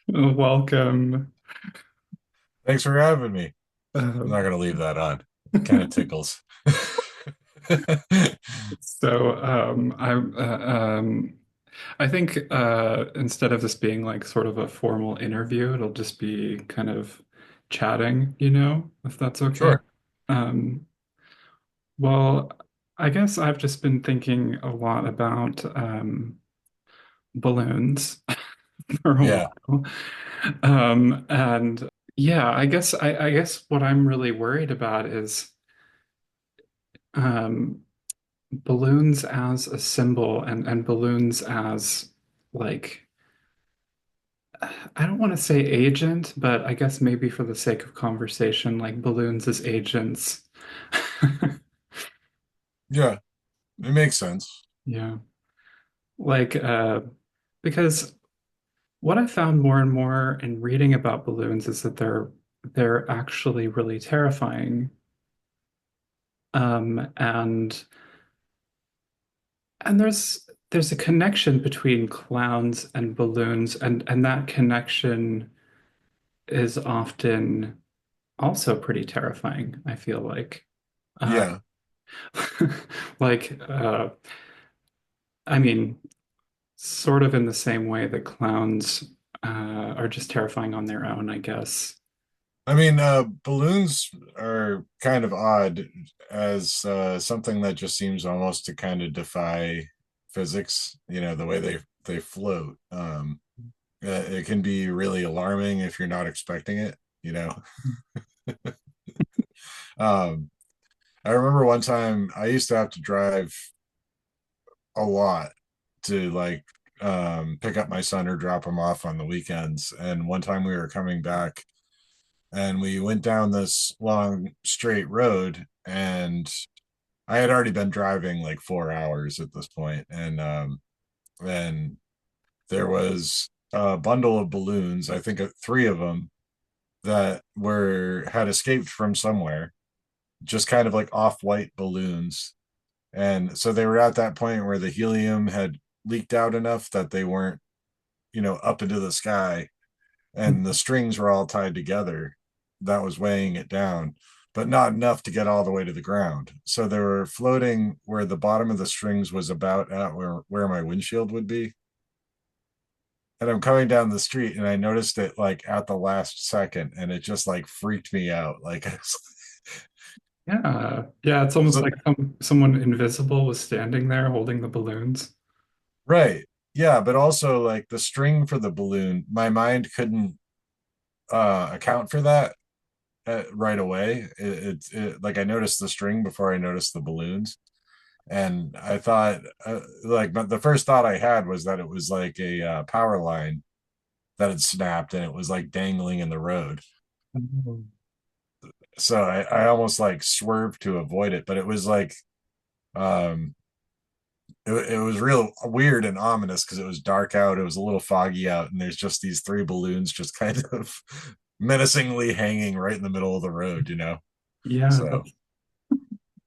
Welcome. Thanks for having me. I'm not Um, going to leave that on. It kind of tickles. I think instead of this being like sort of a formal interview, it'll just be kind of chatting, if that's okay. Sure. Um, well, I guess I've just been thinking a lot about balloons for a Yeah. while. And yeah, I guess what I'm really worried about is um, balloons as a symbol and balloons as like I don't want to say agent, but I guess maybe for the sake of conversation, like balloons as agents. Yeah. It makes sense. Yeah. Like because what I found more and more in reading about balloons is that they're actually really terrifying. And there's a connection between clowns and balloons, and that connection is often also pretty terrifying, I feel like. Uh, Yeah. like, I mean, sort of in the same way that clowns are just terrifying on their own, I guess. I mean, balloons are kind of odd as something that just seems almost to kind of defy physics, the way they float. It can be really alarming if you're not expecting it. Um, I remember one time I used to have to drive a lot to pick up my son or drop him off on the weekends. And one time we were coming back and we went down this long straight road, and I had already been driving like 4 hours at this point, and there was a bundle of balloons, I think three of them, that were had escaped from somewhere, just kind of like off-white balloons. And so they were at that point where the helium had leaked out enough that they weren't, up into the sky, and the strings were all tied together. That was weighing it down, but not enough to get all the way to the ground. So they were floating where the bottom of the strings was about at where my windshield would be. And I'm coming down the street and I noticed it like at the last second, and it just like freaked me out. Like, Yeah. Yeah, it's almost so, like someone invisible was standing there holding the balloons. right. Yeah. But also, like, the string for the balloon, my mind couldn't account for that right away. Like, I noticed the string before I noticed the balloons, and I thought, but the first thought I had was that it was like a power line that had snapped and it was like dangling in the road. Oh. So I almost like swerved to avoid it, but it was like um, it was real weird and ominous because it was dark out, it was a little foggy out, and there's just these three balloons just kind of menacingly hanging right in the middle of the road. Yeah, So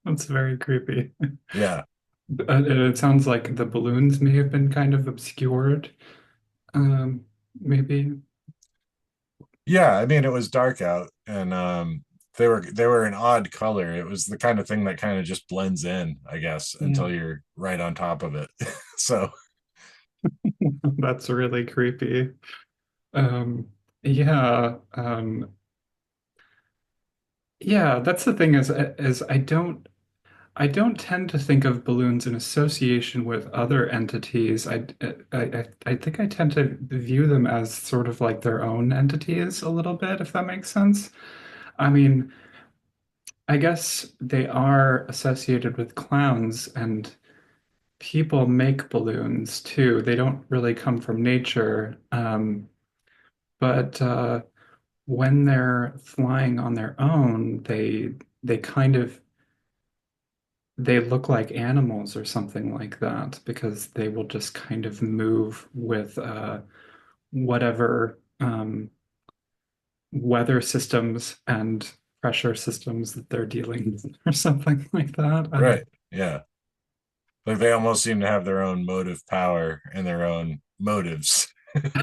that's very creepy. yeah. It sounds like the balloons may have been kind of obscured. Maybe. Yeah, I mean it was dark out, and they were an odd color. It was the kind of thing that kind of just blends in, I guess, Yeah, until you're right on top of it. So that's really creepy. Um, yeah, yeah, that's the thing is I don't tend to think of balloons in association with other entities. I think I tend to view them as sort of like their own entities a little bit, if that makes sense. I mean, I guess they are associated with clowns, and people make balloons too. They don't really come from nature, but when they're flying on their own, they kind of they look like animals or something like that because they will just kind of move with whatever weather systems and pressure systems that they're dealing with or something like that. I don't. Right. Yeah. Like they almost seem to have their own motive power and their own motives.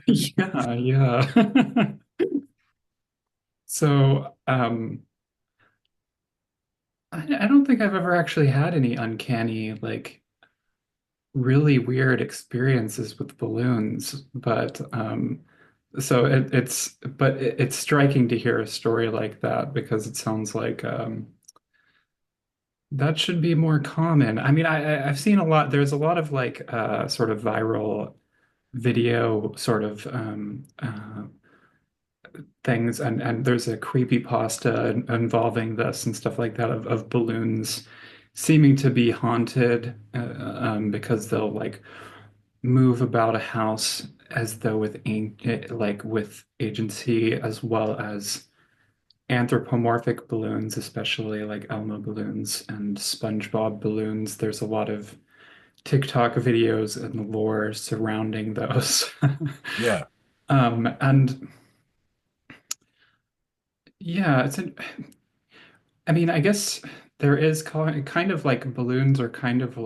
Yeah, yeah. So, I don't think I've ever actually had any uncanny, like really weird experiences with balloons, but so it's striking to hear a story like that because it sounds like that should be more common. I mean, I've seen a lot. There's a lot of like sort of viral video sort of things, and there's a creepy pasta involving this and stuff like that of balloons seeming to be haunted because they'll like move about a house as though like with agency, as well as anthropomorphic balloons, especially like Elmo balloons and SpongeBob balloons. There's a lot of TikTok videos and lore surrounding those. Yeah. And yeah, I mean, I guess there is kind of like balloons are kind of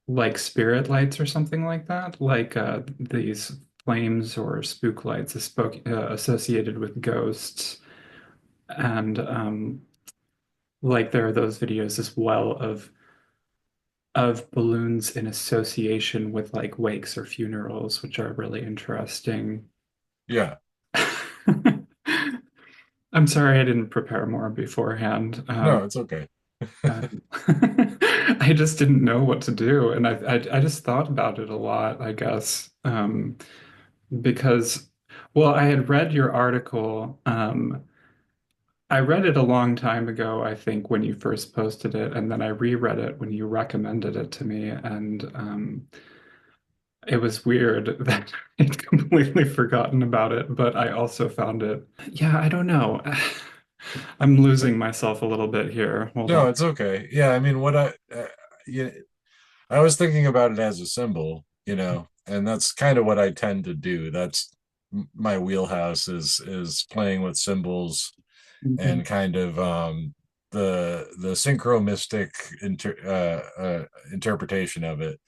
like spirit lights or something like that, like these flames or spook lights associated with ghosts. And like there are those videos as well of balloons in association with like wakes or funerals, which are really interesting. Yeah. I'm sorry I didn't prepare more beforehand. No, it's okay. Um, I just didn't know what to do, and I just thought about it a lot, I guess, because well, I had read your article. I read it a long time ago, I think, when you first posted it, and then I reread it when you recommended it to me, and it was weird that I'd completely forgotten about it, but I also found it. Yeah, I don't know. I'm losing myself a little bit here. Hold No, on. it's okay. Yeah, I mean, yeah, I was thinking about it as a symbol, and that's kind of what I tend to do. That's my wheelhouse is playing with symbols Mhm, and kind of the synchromystic interpretation of it.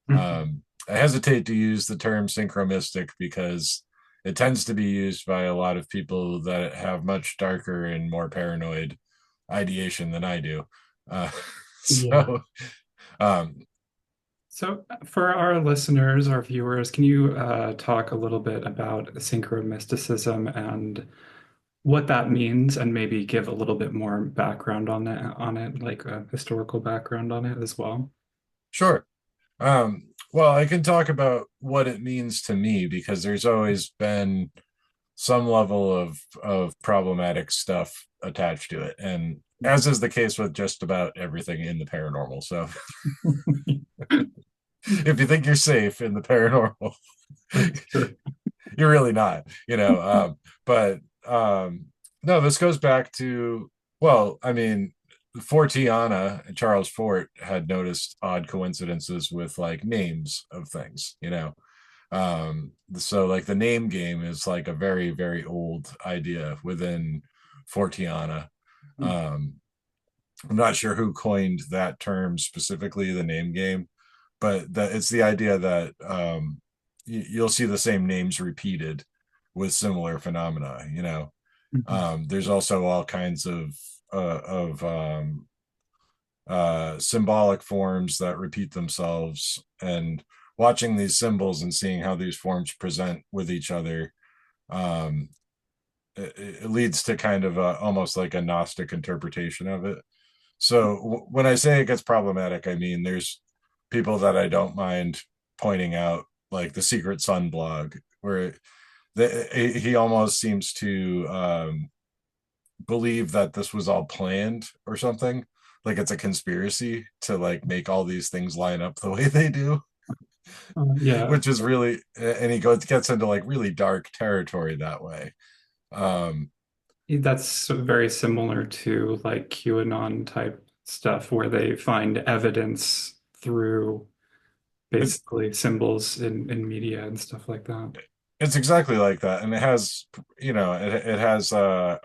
mhm. I hesitate to use the term synchromistic because it tends to be used by a lot of people that have much darker and more paranoid ideation than I do. Uh, Yeah. so, um, So, for our listeners, our viewers, can you talk a little bit about synchromysticism and what that means, and maybe give a little bit more background on it, like a historical background on it as well? sure. Well, I can talk about what it means to me because there's always been some level of problematic stuff attached to it, and as is the case with just about everything in the paranormal. So, if you think you're safe in the paranormal, That's true. you're really not, but no, this goes back to, well, I mean, Fortiana and Charles Fort had noticed odd coincidences with like names of things, so like the name game is like a very, very old idea within Fortiana. um I'm not sure who coined that term specifically, the name game, but that it's the idea that you'll see the same names repeated with similar phenomena. Mhm. There's also all kinds of symbolic forms that repeat themselves, and watching these symbols and seeing how these forms present with each other, um, it leads to kind of almost like a Gnostic interpretation of it. So when I say it gets problematic, I mean there's people that I don't mind pointing out, like the Secret Sun blog, where he almost seems to believe that this was all planned or something, like it's a conspiracy to like make all these things line up the way they do, Yeah, which is really, and he gets into like really dark territory that way. Um, that's very similar to like QAnon type stuff where they find evidence through it's basically symbols in media and stuff like that. it's exactly like that, and it has, it has a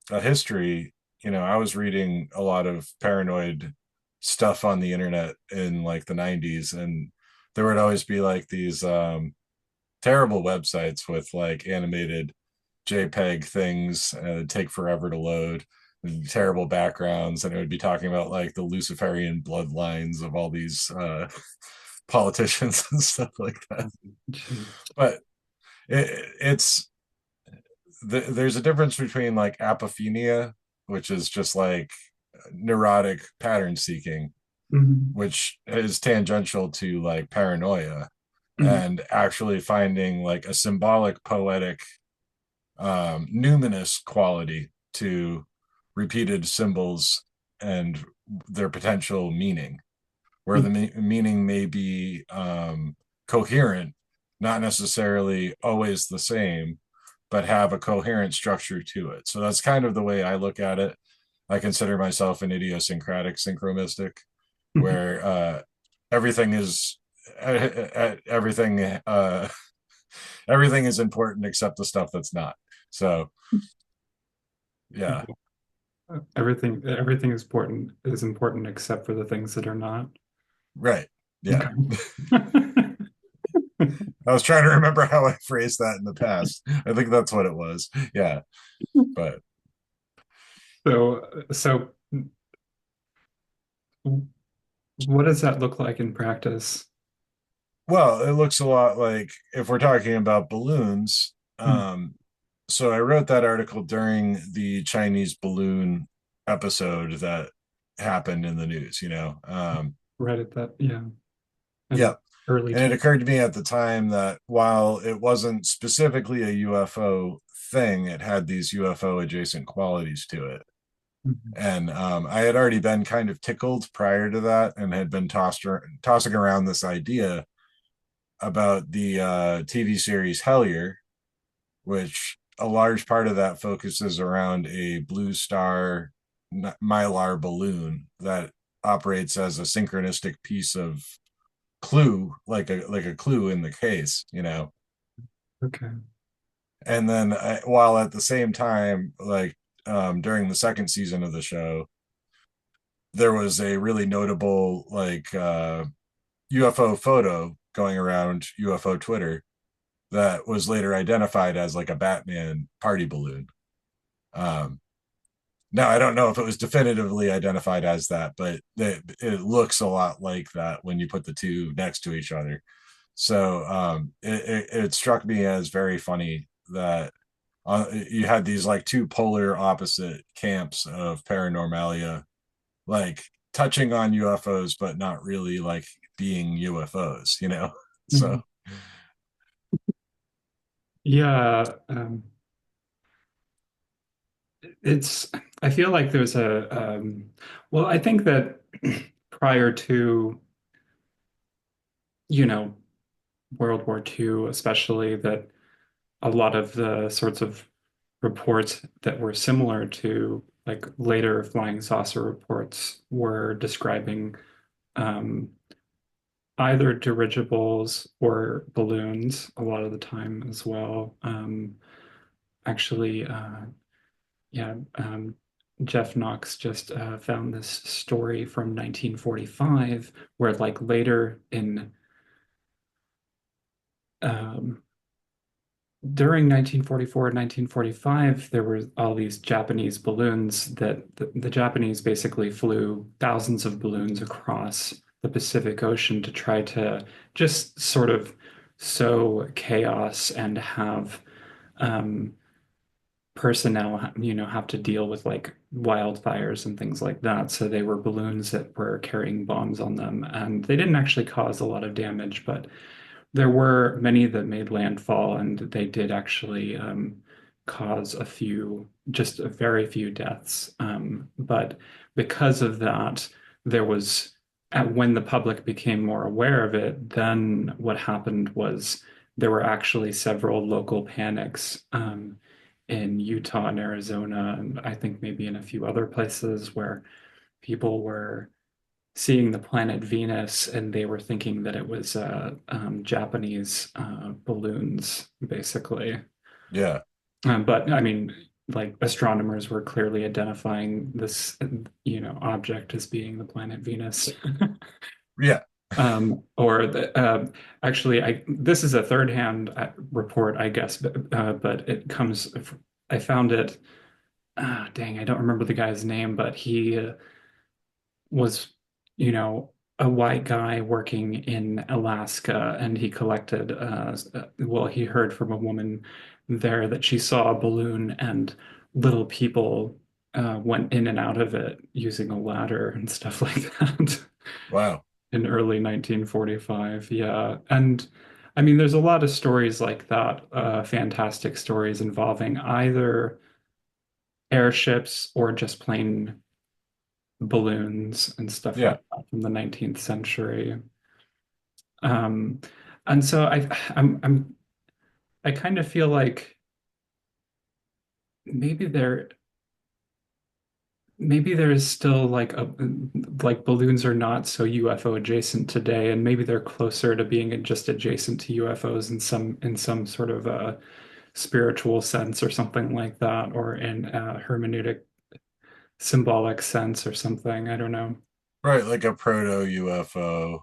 history. I was reading a lot of paranoid stuff on the internet in like the 90s, and there would always be like these terrible websites with like animated JPEG things, and it'd take forever to load, and terrible backgrounds, and it would be talking about like the Luciferian bloodlines of all these politicians and stuff like that. Gee. But it's there's a difference between like apophenia, which is just like neurotic pattern seeking, Mhm. which is tangential to like paranoia, Mhm. and actually finding like a symbolic, poetic, numinous quality to repeated symbols and their potential meaning, where the Mhm. meaning may be coherent, not necessarily always the same, but have a coherent structure to it. So that's kind of the way I look at it. I consider myself an idiosyncratic synchromystic, Mhm. where everything is everything everything is important except the stuff that's not. So yeah, Everything is important except for the things that are not. right, yeah. Okay. I was trying to remember how I phrased that in the past. I think that's what it was. Yeah, but So what does that look like in practice? well, it looks a lot like if we're talking about balloons. Mm. So I wrote that article during the Chinese balloon episode that happened in the news. Right at that, yeah, Yeah. in early And it 20. occurred to me at the time that while it wasn't specifically a UFO thing, it had these UFO adjacent qualities to it. Mhm. And I had already been kind of tickled prior to that, and had been tossing around this idea about the TV series Hellier, which a large part of that focuses around a blue star mylar balloon that operates as a synchronistic piece of clue, like a clue in the case. Okay. And then while at the same time, like during the second season of the show, there was a really notable like UFO photo going around UFO Twitter that was later identified as like a Batman party balloon. Um, Now, I don't know if it was definitively identified as that, but it looks a lot like that when you put the two next to each other. So it struck me as very funny that you had these like two polar opposite camps of paranormalia, like touching on UFOs, but not really like being UFOs. So Mhm. Yeah, it's, I feel like there's well, I think that prior to, you know, World War II, especially, that a lot of the sorts of reports that were similar to like later flying saucer reports were describing um, either dirigibles or balloons a lot of the time as well. Actually, yeah, Jeff Knox just found this story from 1945 where, like, later in um, during 1944 and 1945, there were all these Japanese balloons that the Japanese basically flew thousands of balloons across the Pacific Ocean to try to just sort of sow chaos and have um, personnel, have to deal with like wildfires and things like that. So they were balloons that were carrying bombs on them, and they didn't actually cause a lot of damage, but there were many that made landfall, and they did actually cause just a very few deaths. But because of that, there was, when the public became more aware of it, then what happened was there were actually several local panics in Utah and Arizona, and I think maybe in a few other places where people were. seeing the planet Venus, and they were thinking that it was Japanese balloons, basically. Yeah. But I mean, like astronomers were clearly identifying this, object as being the planet Venus. Yeah. Or actually, this is a third-hand report, I guess, but it comes. I found it. Dang, I don't remember the guy's name, but he was, a white guy working in Alaska, and he collected. Well, he heard from a woman there that she saw a balloon and little people went in and out of it using a ladder and stuff like that. Wow. In early 1945. Yeah. And I mean, there's a lot of stories like that, fantastic stories involving either airships or just plain balloons and stuff Yeah. like that from the 19th century. Um, and so I kind of feel like maybe there maybe there is still like balloons are not so UFO adjacent today, and maybe they're closer to being just adjacent to UFOs in some sort of a spiritual sense or something like that, or in a hermeneutic symbolic sense or something. I don't know. Right, like a proto UFO,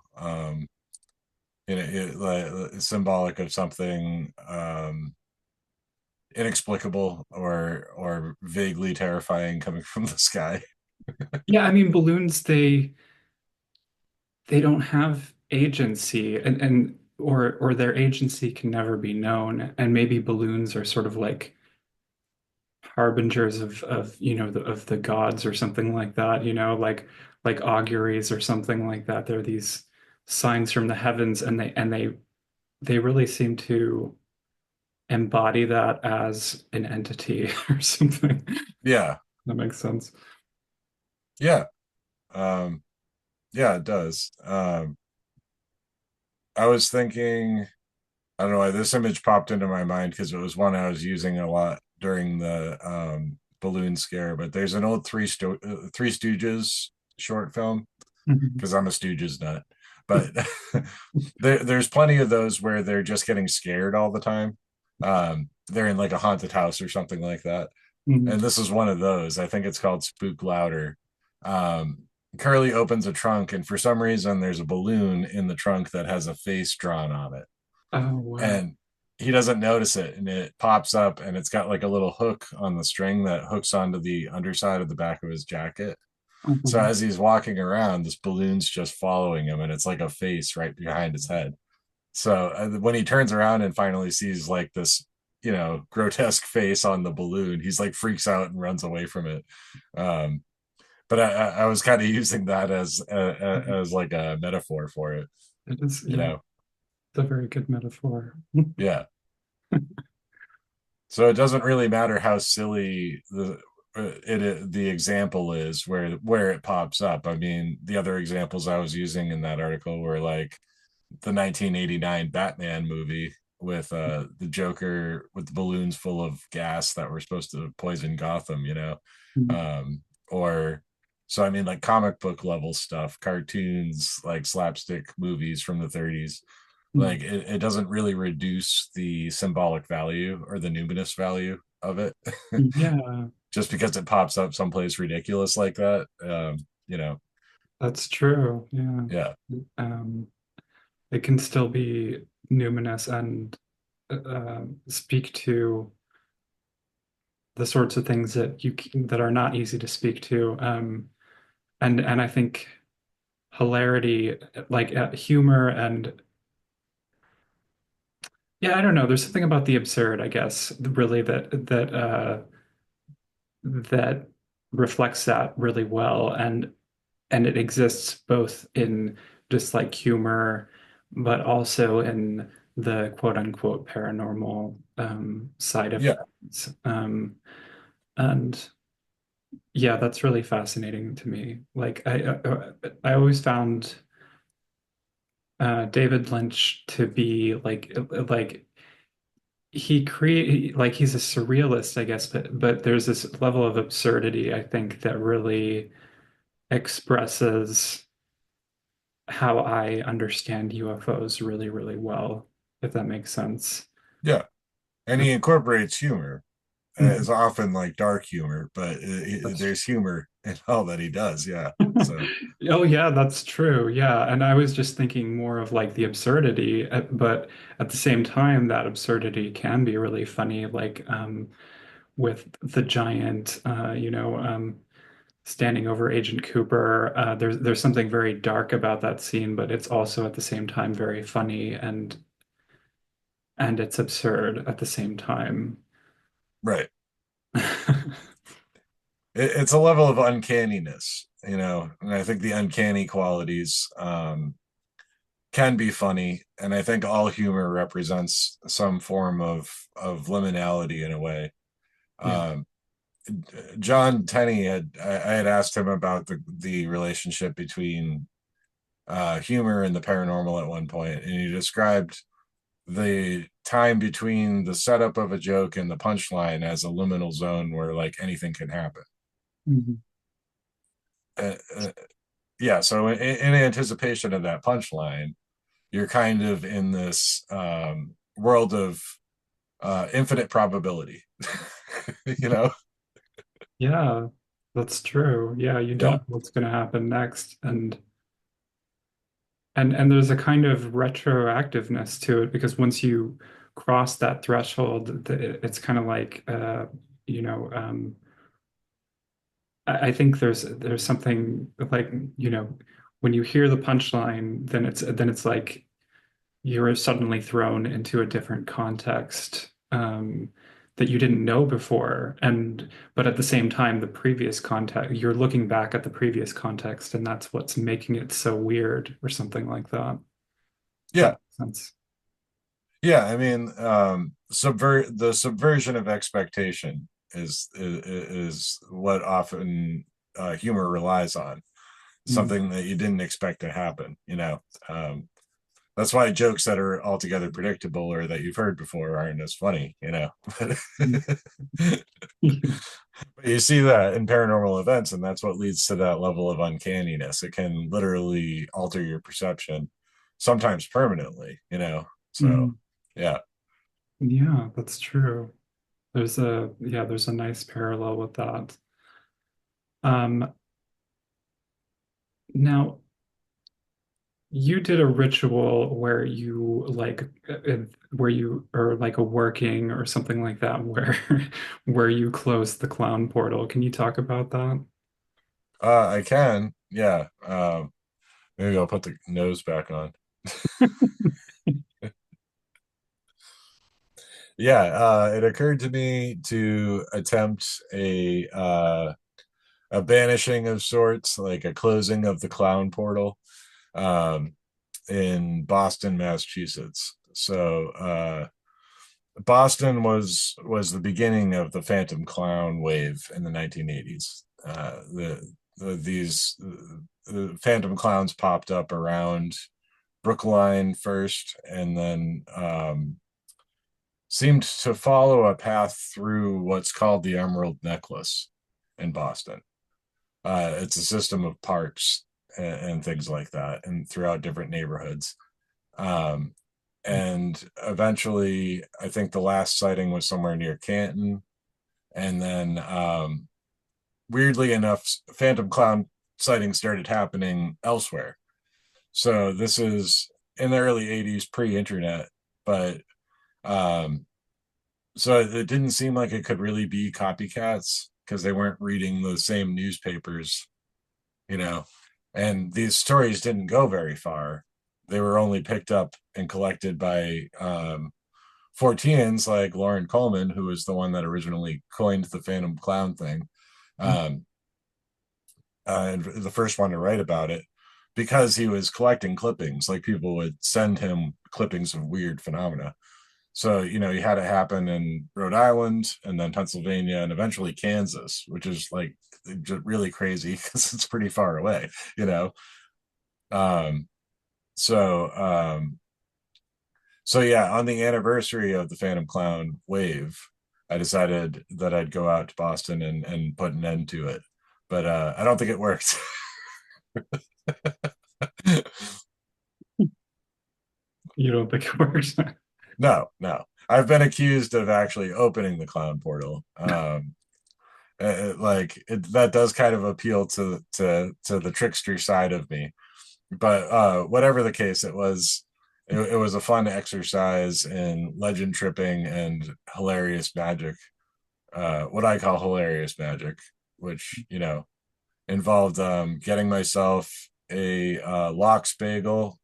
like symbolic of something inexplicable or vaguely terrifying coming from the sky. Yeah, I mean balloons they don't have agency, and or their agency can never be known, and maybe balloons are sort of like harbingers of of the gods or something like that, like auguries or something like that. They're these signs from the heavens, and they really seem to embody that as an entity or something. Yeah. That makes sense. Yeah. Um, yeah, it does. I was thinking, I don't know why this image popped into my mind because it was one I was using a lot during the balloon scare. But there's an old Three Stooges short film Mhm. because I'm a Stooges nut. But there's plenty of those where they're just getting scared all the time. They're in like a haunted house or something like that. Mhm. And this is one of those. I think it's called Spook Louder. Um, Curly opens a trunk, and for some reason, there's a balloon in the trunk that has a face drawn on it, Oh wow. and he doesn't notice it, and it pops up, and it's got like a little hook on the string that hooks onto the underside of the back of his jacket. So Mhm. as he's walking around, this balloon's just following him, and it's like a face right behind his head. So when he turns around and finally sees like this, grotesque face on the balloon, he's like freaks out and runs away from it. Um, but I was kind of using that as like a metaphor for it, It is, you yeah, know. it's a very good metaphor. Yeah. So it doesn't really matter how silly the example is where it pops up. I mean, the other examples I was using in that article were like the 1989 Batman movie with the Joker with the balloons full of gas that were supposed to poison Gotham. Mhm. Um, or so I mean, like comic book level stuff, cartoons, like slapstick movies from the 30s. Mhm. Like it doesn't really reduce the symbolic value or the numinous value of it Yeah, just because it pops up someplace ridiculous like that. that's true. Yeah. Yeah, Um, it can still be numinous and speak to the sorts of things that are not easy to speak to. And I think hilarity, like humor, and yeah, I don't know. There's something about the absurd, I guess, really that reflects that really well, and it exists both in just like humor, but also in the quote unquote paranormal side of yeah, things. And yeah, that's really fascinating to me. Like I always found David Lynch to be like he's a surrealist, I guess, but there's this level of absurdity I think that really expresses. how I understand UFOs really, really well, if that makes sense. Yeah, and he incorporates humor. It's Mhm. often like dark humor, but That's there's humor in all that he does. Yeah. So Oh yeah, that's true. Yeah, and I was just thinking more of like the absurdity, but at the same time, that absurdity can be really funny, like with the giant, standing over Agent Cooper. There's something very dark about that scene, but it's also at the same time very funny and it's absurd at the same time. right, it's a level of uncanniness, and I think the uncanny qualities can be funny, and I think all humor represents some form of liminality in a way. Yeah. Um, John Tenney I had asked him about the relationship between humor and the paranormal at one point, and he described the time between the setup of a joke and the punchline as a liminal zone where like anything can happen. Mhm. Uh, uh, yeah, so in anticipation of that punchline, you're kind of in this world of infinite probability. you know? Yeah, that's true. Yeah, you don't Yeah, know what's going to happen next, and there's a kind of retroactiveness to it because once you cross that threshold, it's kind of like you know, I think there's something like, when you hear the punchline, then it's like you're suddenly thrown into a different context that you didn't know before. And but at the same time, the previous context, you're looking back at the previous context, and that's what's making it so weird or something like that. Does that yeah, make sense? yeah. I mean, subversion of expectation is what often humor relies on. Mm. Something that you didn't expect to happen. That's why jokes that are altogether predictable or that you've heard before aren't as funny. Mm. You see that in paranormal events, and that's what leads to that level of uncanniness. It can literally alter your perception, sometimes permanently. So, Mm. yeah. Yeah, that's true. There's a nice parallel with that. Um, Now, you did a ritual where you where you or like a working or something like that where where you closed the clown portal. Can you talk about that? I can. Yeah. Maybe I'll put the nose back on. Yeah. It occurred to me to attempt a banishing of sorts, like a closing of the clown portal. Um, in Boston, Massachusetts. So Boston was the beginning of the Phantom Clown wave in the 1980s. These the Phantom Clowns popped up around Brookline first, and then seemed to follow a path through what's called the Emerald Necklace in Boston. It's a system of parks and things like that, and throughout different neighborhoods. Um, and eventually, I think the last sighting was somewhere near Canton. And then, weirdly enough, Phantom Clown sightings started happening elsewhere. So this is in the early 80s, pre internet, but um, so it didn't seem like it could really be copycats because they weren't reading the same newspapers, you know, and these stories didn't go very far. They were only picked up and collected by Forteans like Lauren Coleman, who was the one that originally coined the Phantom Clown thing, um, and the first one to write about it, because he was collecting clippings. Like people would send him clippings of weird phenomena. So you had it happen in Rhode Island, and then Pennsylvania, and eventually Kansas, which is like just really crazy because it's pretty far away. You know. Um, so So yeah, on the anniversary of the Phantom Clown wave, I decided that I'd go out to Boston and put an end to it. But I don't think it worked. You don't think it works? No, no. I've been accused of actually opening the clown portal. That does kind of appeal to the trickster side of me. But whatever the case, it was a fun exercise in legend tripping and hilarious magic. What I call hilarious magic, which involved getting myself a lox bagel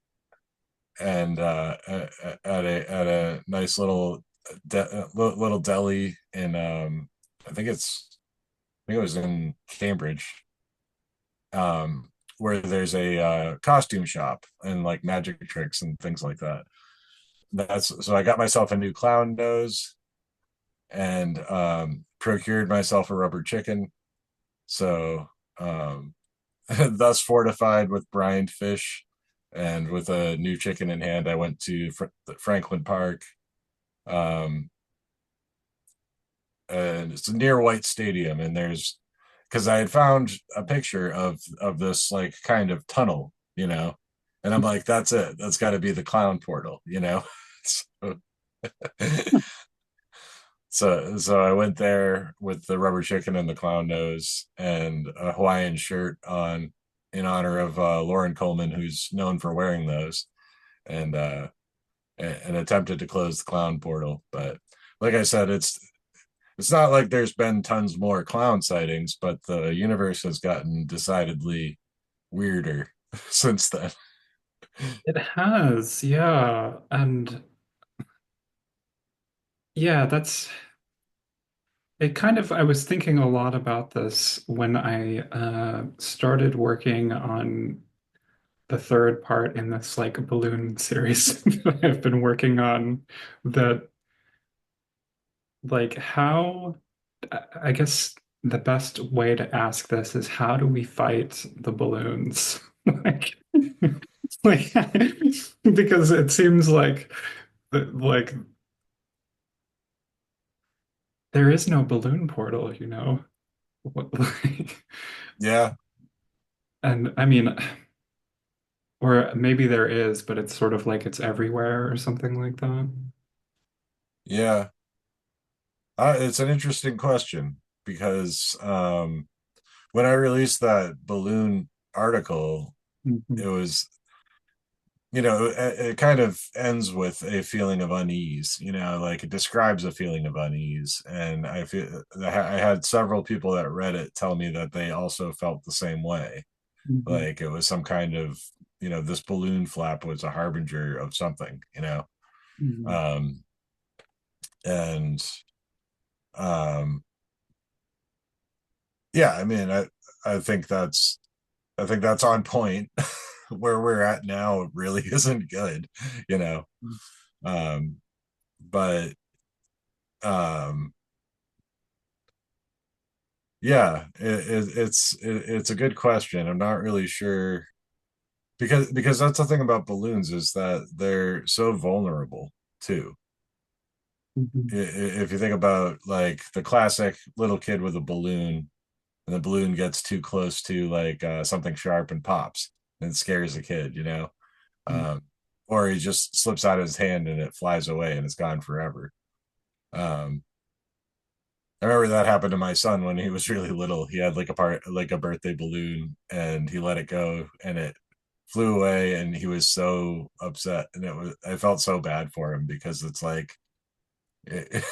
and at a nice little deli in I think it was in Cambridge, where there's a costume shop and like magic tricks and things like that. That's so I got myself a new clown nose and procured myself a rubber chicken. So thus fortified with brined fish and with a new chicken in hand, I went to Franklin Park, um, and it's near White Stadium. And there's because I had found a picture of this like kind of tunnel, and I'm like, that's it. That's got to be the clown portal. so, so I went there with the rubber chicken and the clown nose and a Hawaiian shirt on in honor of Lauren Coleman, who's known for wearing those, and and attempted to close the clown portal. But like I said, it's not like there's been tons more clown sightings, but the universe has gotten decidedly weirder since then. It has, yeah. And yeah, that's it kind of, I was thinking a lot about this when I started working on the third part in this like balloon series that I've been working on that like how I guess the best way to ask this is how do we fight the balloons? Like, like because it seems like there is no balloon portal, you know? Like, Yeah, and I mean, or maybe there is, but it's sort of like it's everywhere or something like that. yeah. It's an interesting question because when I released that balloon article, Mhm. it was it kind of ends with a feeling of unease, like it describes a feeling of unease. And I had several people that read it tell me that they also felt the same way, Mhm. like it was some kind of this balloon flap was a harbinger of something. Mhm. um and um yeah, I mean, I think that's on point. Where we're at now really isn't good, you know um but um yeah, it's a good question. I'm not really sure because that's the thing about balloons is that they're so vulnerable too. Mhm. If you think about like the classic little kid with a balloon, and the balloon gets too close to like something sharp and pops and scares the kid. Mhm. um, or he just slips out of his hand and it flies away and it's gone forever. um, I remember that happened to my son when he was really little. He had like a birthday balloon and he let it go and it flew away and he was so upset, and I felt so bad for him because it's like it,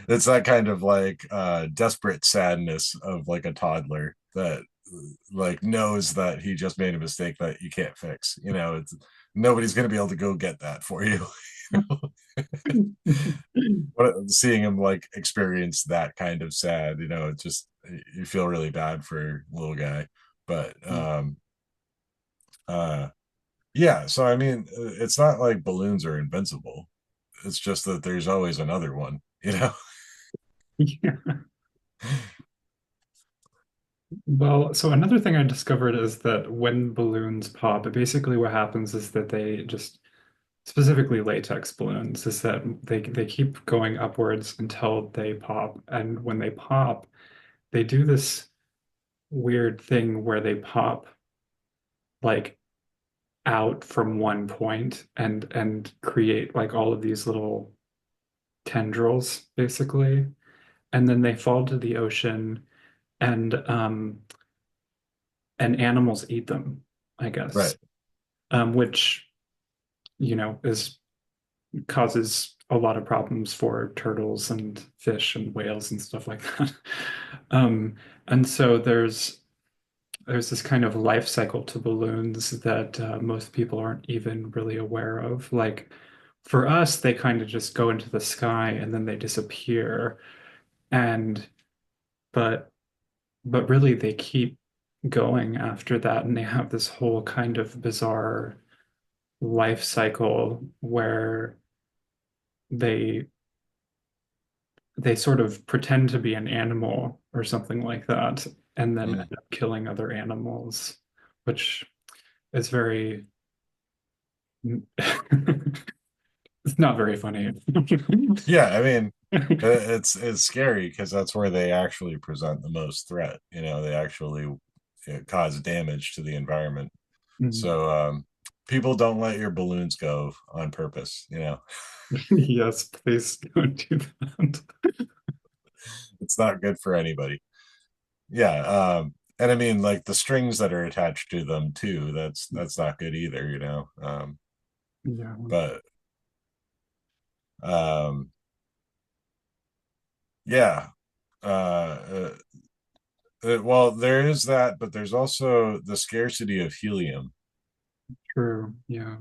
it's that kind of like desperate sadness of like a toddler that like knows that he just made a mistake that you can't fix. It's nobody's going to be able to go get that for you. But seeing him like experience that kind of sad, it just you feel really bad for little guy. But uh yeah, so I mean, it's not like balloons are invincible. It's just that there's always another one. Yeah. Well, so another thing I discovered is that when balloons pop, basically what happens is that they just specifically latex balloons is that they keep going upwards until they pop. And when they pop, they do this weird thing where they pop. like out from one point and create like all of these little tendrils basically, and then they fall to the ocean and animals eat them, I guess, Right. which is causes a lot of problems for turtles and fish and whales and stuff like that. Um, and so there's this kind of life cycle to balloons that most people aren't even really aware of. Like for us, they kind of just go into the sky and then they disappear. And but really they keep going after that, and they have this whole kind of bizarre life cycle where they they sort of pretend to be an animal or something like that, and then end Mhm. up killing other animals, which is very it's not very funny. Yeah, I mean, it's scary because that's where they actually present the most threat. They actually cause damage to the environment. So people don't let your balloons go on purpose. Yes, please don't do that. It's not good for anybody. Yeah, and I mean, like the strings that are attached to them too. That's not good either. Yeah, But um, yeah, well, there is that, but there's also the scarcity of helium. true. Yeah.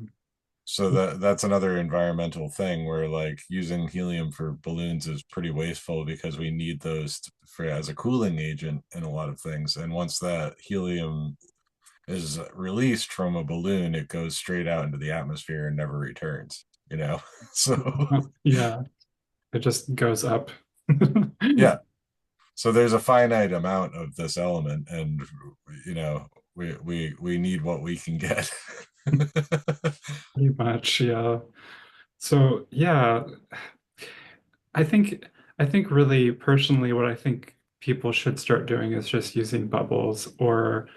So that's another environmental thing where like using helium for balloons is pretty wasteful because we need those for as a cooling agent in a lot of things. And once that helium is released from a balloon, it goes straight out into the atmosphere and never returns. So Yeah, it just goes up. yeah. So there's a finite amount of this element, and we need what we can get. Pretty much, yeah. So yeah, I think I think really personally what I think people should start doing is just using bubbles or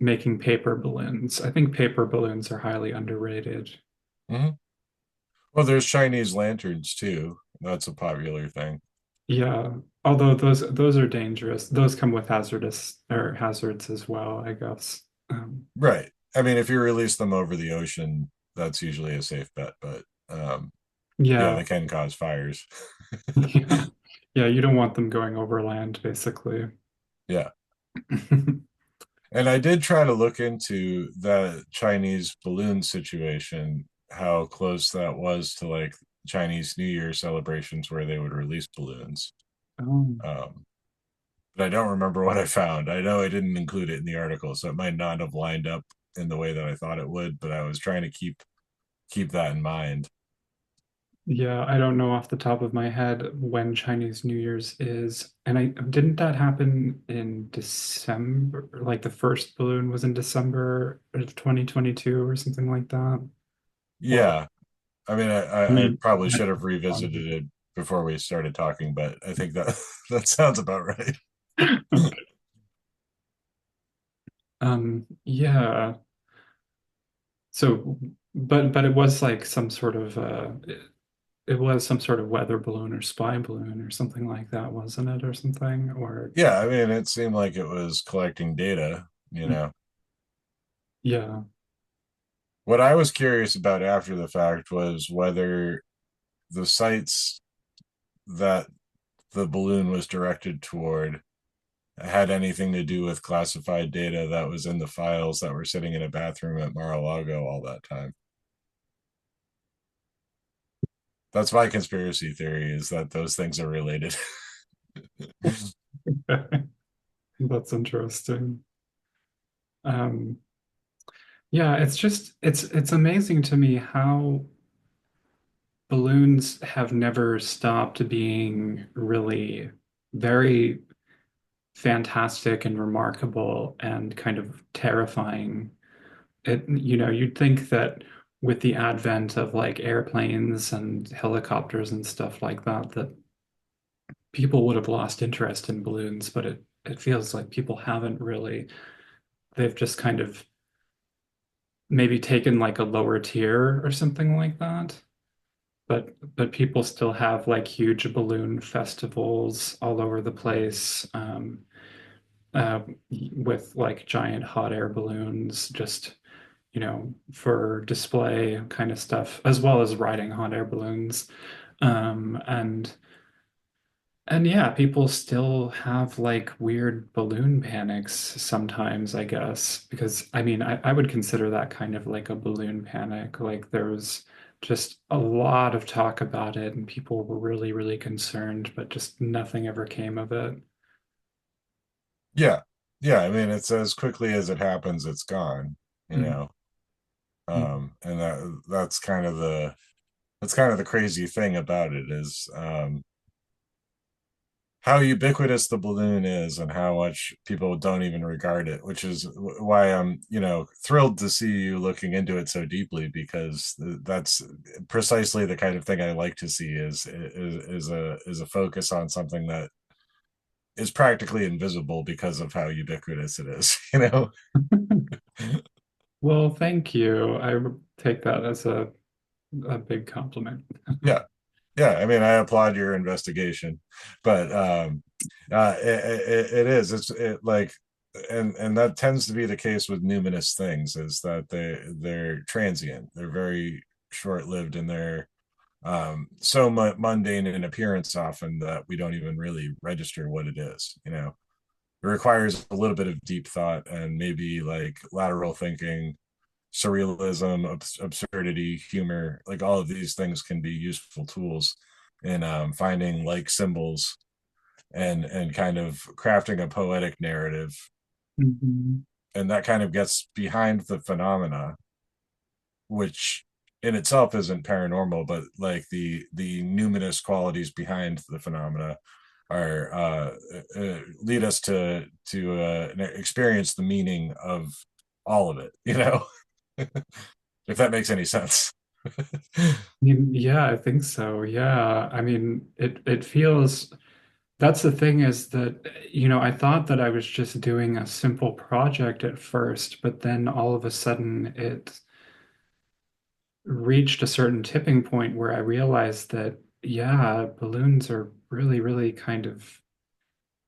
making paper balloons. I think paper balloons are highly underrated. Mhm. Well, there's Chinese lanterns too. That's a popular thing. Yeah, although those are dangerous. Those come with hazards as well, I guess. Right. I mean, if you release them over the ocean, that's usually a safe bet, but yeah, Yeah, they can cause fires. yeah, yeah. You don't want them going over land, basically. Yeah. And I did try to look into the Chinese balloon situation, how close that was to like Chinese New Year celebrations where they would release balloons. Oh, Um, but I don't remember what I found. I know I didn't include it in the article, so it might not have lined up in the way that I thought it would, but I was trying to keep that in mind. yeah. I don't know off the top of my head when Chinese New Year's is, and I didn't that happen in December? Like the first balloon was in December of 2022 or something like that. Or Yeah, I mean, I I mean, probably should have revisited it before we started talking, but I think that that sounds about right. yeah. So, but it was like some sort of it was some sort of weather balloon or spy balloon or something like that, wasn't it, or something? Or Yeah, I mean, it seemed like it was collecting data. yeah, What I was curious about after the fact was whether the sites that the balloon was directed toward had anything to do with classified data that was in the files that were sitting in a bathroom at Mar-a-Lago all that time. That's my conspiracy theory is that those things are related. that's interesting. Um, yeah, it's just it's amazing to me how balloons have never stopped being really very fantastic and remarkable and kind of terrifying. You'd think that with the advent of like airplanes and helicopters and stuff like that, that people would have lost interest in balloons, but it feels like people haven't really. They've just kind of maybe taken like a lower tier or something like that. But people still have like huge balloon festivals all over the place, uh, with like giant hot air balloons, just for display kind of stuff, as well as riding hot air balloons. And yeah, people still have like weird balloon panics sometimes, I guess, because I mean, I would consider that kind of like a balloon panic. Like there was just a lot of talk about it, and people were really, really concerned, but just nothing ever came of it. Yeah, yeah. I mean, it's as quickly as it happens, it's gone. You Mm, know, mm, and that's kind of the crazy thing about it is how ubiquitous the balloon is and how much people don't even regard it, which is why I'm, thrilled to see you looking into it so deeply because that's precisely the kind of thing I like to see is a focus on something that is practically invisible because of how ubiquitous it is, Well, thank you. I would take that as a big compliment. Yeah. Yeah, I mean, I applaud your investigation, but it is. Like, and that tends to be the case with numinous things, is that they're transient. They're very short lived, and they're so mundane in appearance often that we don't even really register what it is. It requires a little bit of deep thought and maybe like lateral thinking, surrealism, absurdity, humor, like all of these things can be useful tools in finding like symbols and kind of crafting a poetic narrative. Mhm. And that kind of gets behind the phenomena, which in itself isn't paranormal, but like the numinous qualities behind the phenomena are lead us to experience the meaning of all of it. If that makes any sense. Yeah, I think so. Yeah. I mean, it feels that's the thing is that, I thought that I was just doing a simple project at first, but then all of a sudden it reached a certain tipping point where I realized that, yeah, balloons are really, really kind of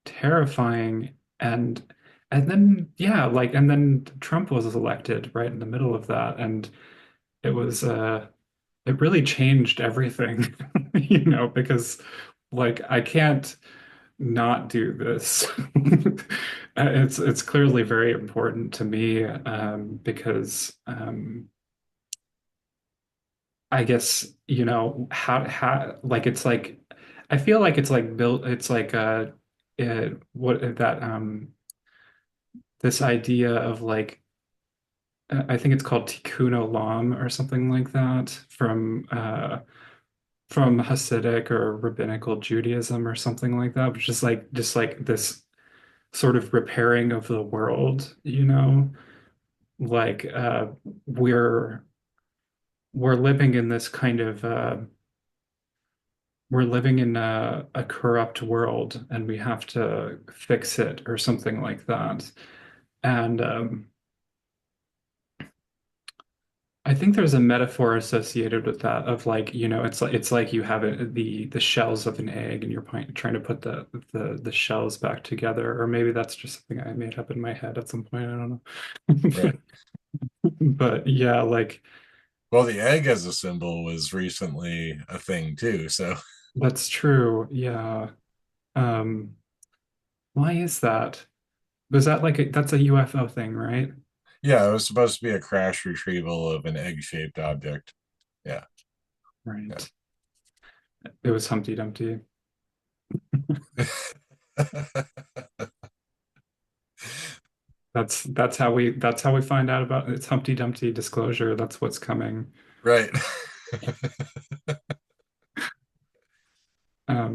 terrifying. And then, yeah, like, and then Trump was elected right in the middle of that. And it was, it really changed everything, because like I can't not do this. It's clearly very important to me, because I guess how like it's like I feel like it's like built. It's like what that this idea of like I think it's called tikkun olam or something like that from Hasidic or rabbinical Judaism or something like that, which is like just like this sort of repairing of the world, like we're we're living in this kind of we're living in a corrupt world and we have to fix it or something like that. And I think there's a metaphor associated with that of like, it's like you have the shells of an egg and you're trying to put the shells back together, or maybe that's just something I made up in my head at some point. I don't know. Right. But yeah, like Well, the egg as a symbol was recently a thing too. So, that's true. Yeah. Um, why is that? Was that like that's a UFO thing, right? yeah, it was supposed to be a crash retrieval of an egg shaped object. Yeah. Right. It was Humpty Dumpty. Yeah. That's how we find out about it's Humpty Dumpty disclosure. That's what's coming. Right.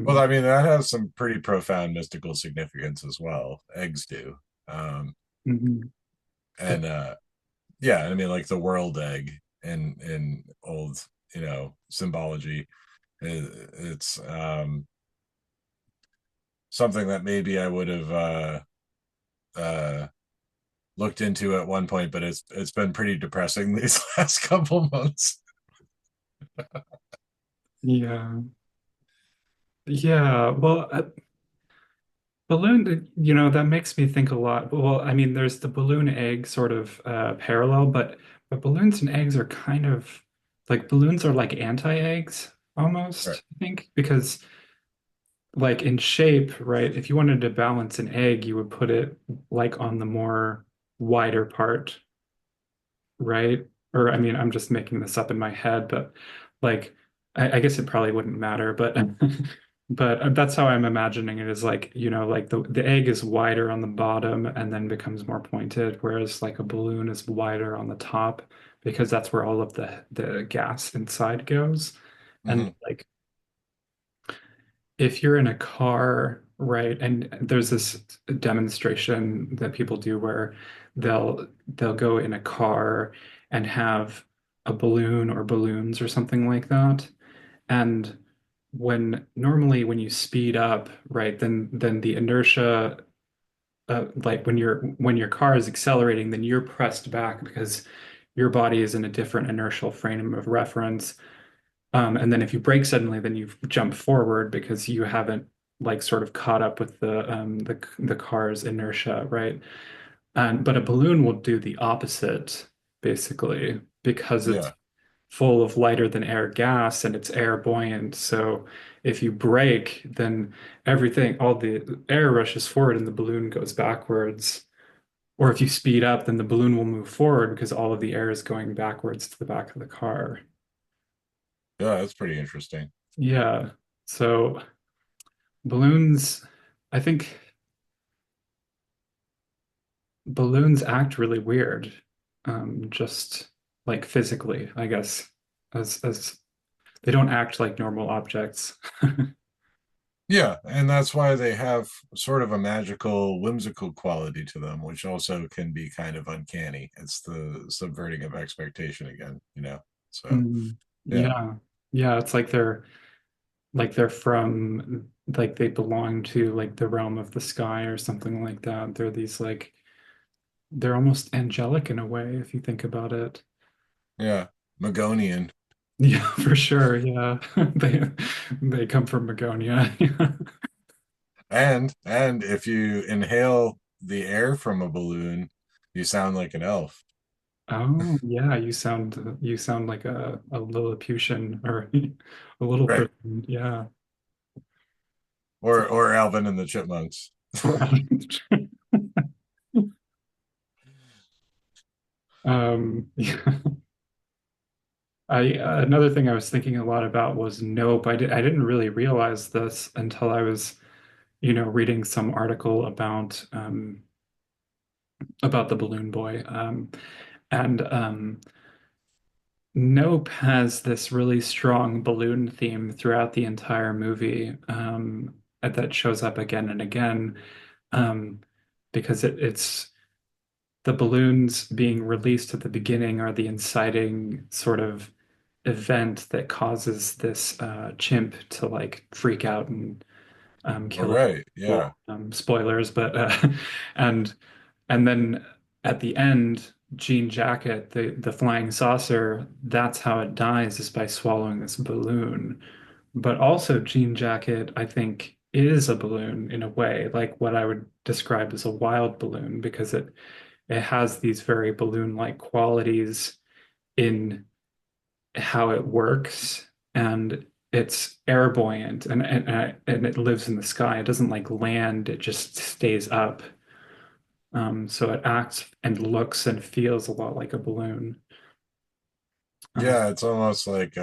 Well, I Um, mean, that has some pretty profound mystical significance as well. Eggs do. Um, mhm. and yeah, I mean, like the world egg in old, symbology. It's something that maybe I would have uh, looked into at one point, but it's been pretty depressing these last couple months. Yeah. Yeah. Well, balloon, that makes me think a lot. Well, I mean, there's the balloon egg sort of parallel, but balloons and eggs are kind of like balloons are like anti-eggs Right. almost, I think, because like in shape, right? If you wanted to balance an egg, you would put it like on the more wider part, right? Or I mean, I'm just making this up in my head, but like I guess it probably wouldn't matter, but but that's how I'm imagining it is like, like the egg is wider on the bottom and then becomes more pointed, whereas like a balloon is wider on the top because that's where all of the gas inside goes. And Hmm. like if you're in a car, right, and there's this demonstration that people do where they'll go in a car and have a balloon or balloons or something like that. And when you speed up, right, then the inertia like when your car is accelerating, then you're pressed back because your body is in a different inertial frame of reference. And then if you brake suddenly, then you jump forward because you haven't like sort of caught up with the car's inertia, right? And but a balloon will do the opposite, basically, because it's Yeah. full of lighter than air gas and it's air buoyant. So if you brake, then all the air rushes forward and the balloon goes backwards. Or if you speed up, then the balloon will move forward because all of the air is going backwards to the back of the car. Yeah, that's pretty interesting. Yeah. So balloons, I think balloons act really weird, just like physically, I guess, as they don't act like normal objects. Yeah, and that's why they have sort of a magical, whimsical quality to them, which also can be kind of uncanny. It's the subverting of expectation again, you know? So, Mm, yeah. yeah. Yeah, it's like they're from like they belong to like the realm of the sky or something like that. They're these like they're almost angelic in a way if you think about it. Yeah. Magonian. Yeah, for sure. Yeah. They come from Magonia. And if you inhale the air from a balloon, you sound like an elf. Oh, yeah, you sound like a Lilliputian or a little Right. person. Yeah. Or Alvin and the Chipmunks. Yeah. Another thing I was thinking a lot about was Nope. I didn't really realize this until I was, reading some article about the balloon boy. And Nope has this really strong balloon theme throughout the entire movie, that shows up again and again, um, because it's the balloons being released at the beginning are the inciting sort of event that causes this chimp to like freak out and All kill a bunch right. of Yeah. people. Spoilers, but and and then at the end, Jean Jacket, the flying saucer, that's how it dies is by swallowing this balloon. But also, Jean Jacket, I think, is a balloon in a way, like what I would describe as a wild balloon, because it has these very balloon-like qualities in how it works, and it's air buoyant and it lives in the sky. It doesn't like land, it just stays up. So it acts and looks and feels a lot like a balloon. Uh, Yeah, it's almost like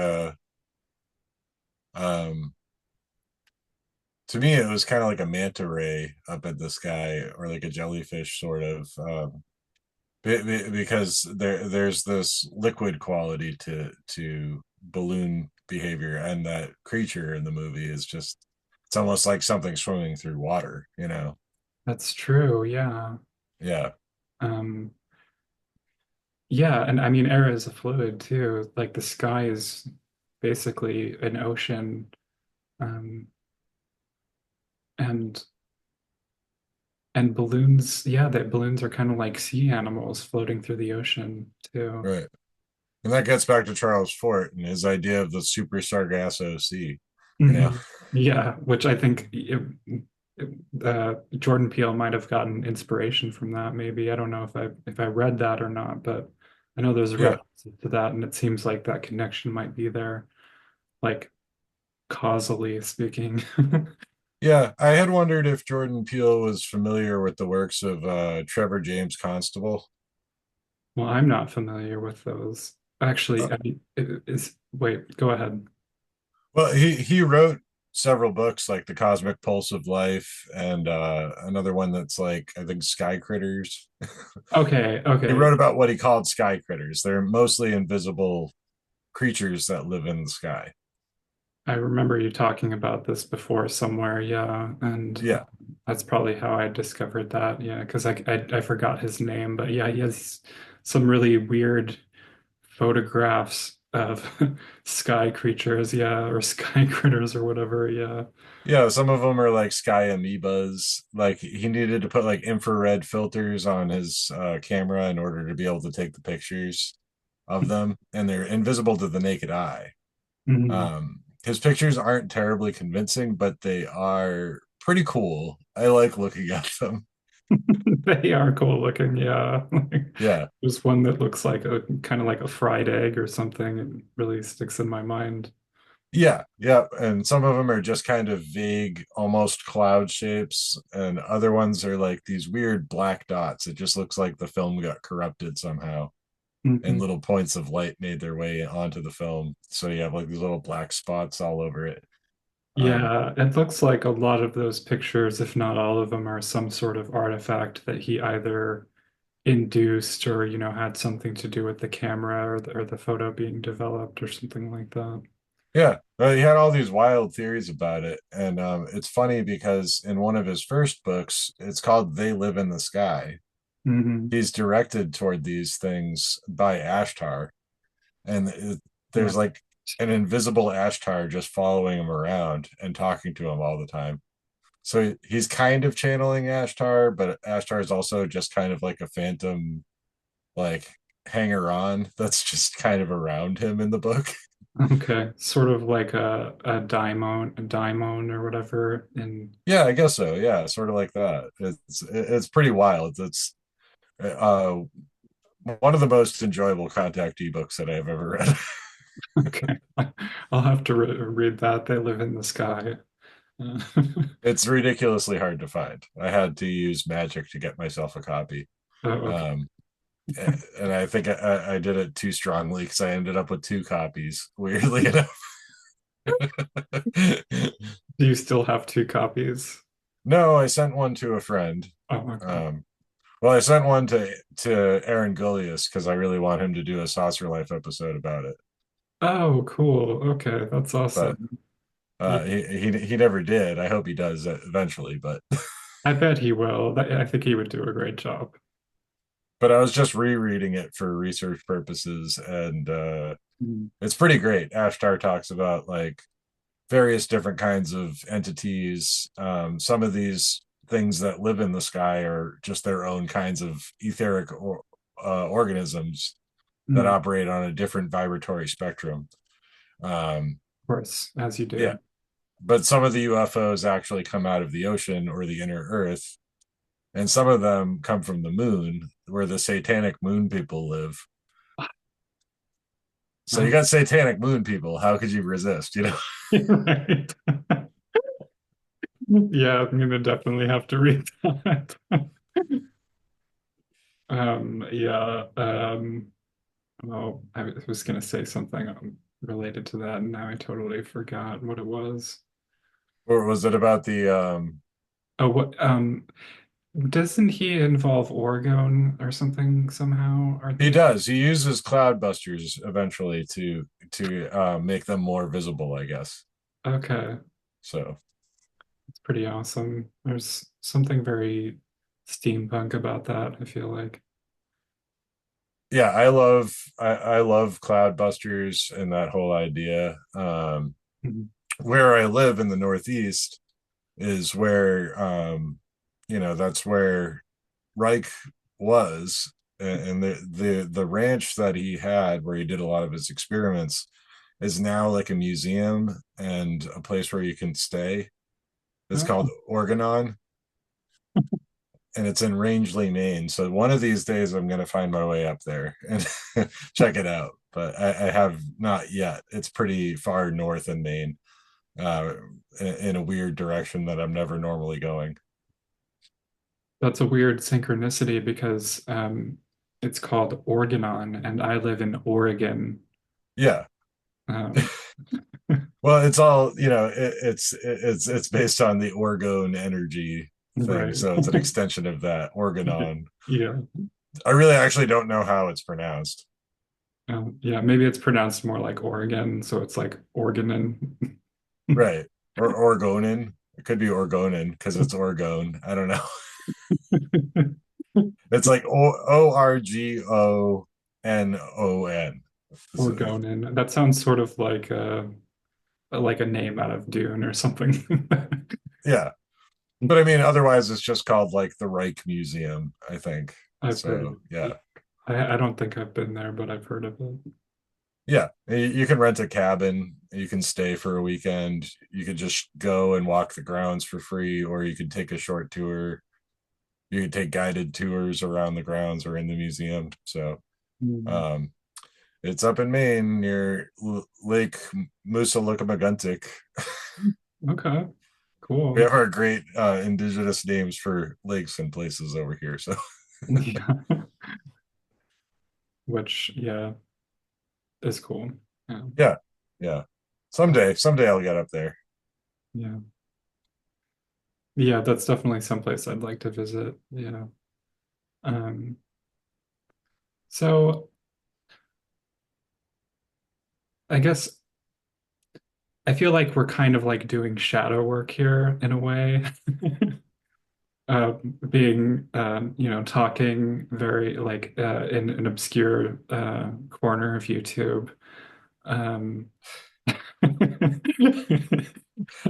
um to me it was kind of like a manta ray up at the sky or like a jellyfish sort of because there's this liquid quality to balloon behavior, and that creature in the movie is just it's almost like something swimming through water, you know? that's true, yeah. Yeah. Um, yeah, and I mean, air is a fluid too. Like the sky is basically an ocean, um, and And balloons, yeah, that balloons are kind of like sea animals floating through the ocean too. Right. And that gets back to Charles Fort and his idea of the super Sargasso Sea, you know? Hmm. Yeah, which I think Jordan Peele might have gotten inspiration from that. Maybe I don't know if I read that or not, but I know there's Yeah. references to that, and it seems like that connection might be there, like causally speaking. Yeah. I had wondered if Jordan Peele was familiar with the works of Trevor James Constable. Well, I'm not familiar with those. Actually, Uh, I mean, wait, go ahead. well, he wrote several books like The Cosmic Pulse of Life and another one that's like I think Sky Critters. Okay, He okay. wrote about what he called sky critters. They're mostly invisible creatures that live in the sky. I remember you talking about this before somewhere, yeah, and Yeah. that's probably how I discovered that, yeah, because I forgot his name, but yeah, he has some really weird photographs of sky creatures, yeah, or sky critters or whatever, yeah. Yeah, some of them are like sky amoebas. Like he needed to put like infrared filters on his camera in order to be able to take the pictures of them, and they're invisible to the naked eye. Mhm. His pictures aren't terribly convincing, but they are pretty cool. I like looking at them. They are cool looking, yeah. Like, Yeah. there's one that looks like a kind of like a fried egg or something. It really sticks in my mind. Yeah, yeah, and some of them are just kind of vague, almost cloud shapes, and other ones are like these weird black dots. It just looks like the film got corrupted somehow, and Mhm. little points of light made their way onto the film. So you have like these little black spots all over it. Um, Yeah, it looks like a lot of those pictures, if not all of them, are some sort of artifact that he either induced or, had something to do with the camera or the photo being developed or something like that. yeah, he had all these wild theories about it, and it's funny because in one of his first books, it's called "They Live in the Sky." Hmm. He's directed toward these things by Ashtar, and Yeah. there's like an invisible Ashtar just following him around and talking to him all the time. So he's kind of channeling Ashtar, but Ashtar is also just kind of like a phantom, like hanger on that's just kind of around him in the book. Okay. Sort of like a daimon or whatever. And Yeah, I guess so. Yeah, sort of like that. It's pretty wild. It's uh one of the most enjoyable contact ebooks that I've ever read. okay. I'll have to read that. They live in the sky. Uh, It's ridiculously hard to find. I had to use magic to get myself a copy. oh, okay. Um, and I think I did it too strongly because I ended up with two copies, weirdly enough. Do you still have two copies? No, I sent one to a friend. Oh, okay. Um, well, I sent one to Aaron Gullius because I really want him to do a Saucer Life episode about it. Oh, cool. Okay, that's But awesome. Yeah, he never did. I hope he does eventually. I bet he will. I think he would do a great job. But I was just rereading it for research purposes, and Mm. it's pretty great. Ashtar talks about like various different kinds of entities. Some of these things that live in the sky are just their own kinds of etheric organisms that Mm. Of operate on a different vibratory spectrum. Um, course, as you yeah, do. but some of the UFOs actually come out of the ocean or the inner Earth, and some of them come from the moon, where the satanic moon people live. So you Well, got satanic moon people. How could you resist? You know. you're right. Yeah, I'm gonna definitely have to read that. Yeah. Oh, I was gonna say something related to that, and now I totally forgot what it was. Or was it about the Oh, what? Doesn't he involve Oregon or something somehow? Are he they? does. He uses cloud busters eventually to make them more visible, I guess. Okay, So it's pretty awesome. There's something very steampunk about that, I feel like. yeah, I love cloud busters and that whole idea. Mhm. Where I live in the Northeast is where that's where Reich was, and the ranch that he had where he did a lot of his experiments is now like a museum and a place where you can stay. It's called Oh, Organon, and it's in Rangeley, Maine. So one of these days, I'm going to find my way up there and check it out. But I have not yet. It's pretty far north in Maine, uh, in a weird direction that I'm never normally going. that's a weird synchronicity because it's called Organon, and I live in Oregon. Yeah. Um, Well, it's all it's based on the orgone energy thing, right. so it's an extension of that organon. Yeah. I really actually don't know how it's pronounced. Yeah, maybe it's pronounced more like Oregon, so it's like Organon. Right. Or orgonin. It could be orgonin because it's orgone. I don't know. It's like Orgonon. Orgonin. That sounds sort of like a name out of Dune or something. Yeah. But I mean, otherwise it's just called like the Reich Museum, I think. I've heard of So it. yeah. Yeah. I don't think I've been there, but I've heard of it. Yeah. You can rent a cabin, you can stay for a weekend, you could just go and walk the grounds for free, or you could take a short tour. You could take guided tours around the grounds or in the museum. So Hmm. um it's up in Maine near Lake Moosilaukeemaguntic. Okay, We cool. have our great indigenous names for lakes and places over here. So Yeah. Which, yeah, is cool. Yeah. yeah, yeah. Someday I'll get up there. Yeah. Yeah, that's definitely someplace I'd like to visit. Yeah. Um, so I guess I feel like we're kind of like doing shadow work here in a way. Uh, being talking very like in an obscure corner of YouTube. Um, I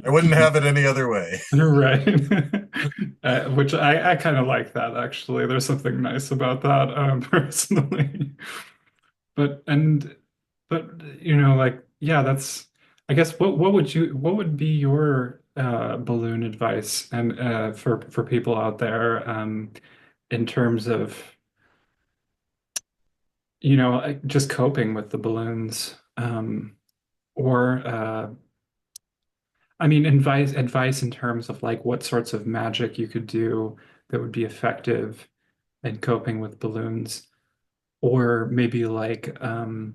wouldn't have it any other way. right. Which I kind of like that actually. There's something nice about that personally. But and but like yeah, that's I guess what would be your balloon advice and for people out there in terms of just coping with the balloons or I mean advice in terms of like what sorts of magic you could do that would be effective in coping with balloons or maybe like um,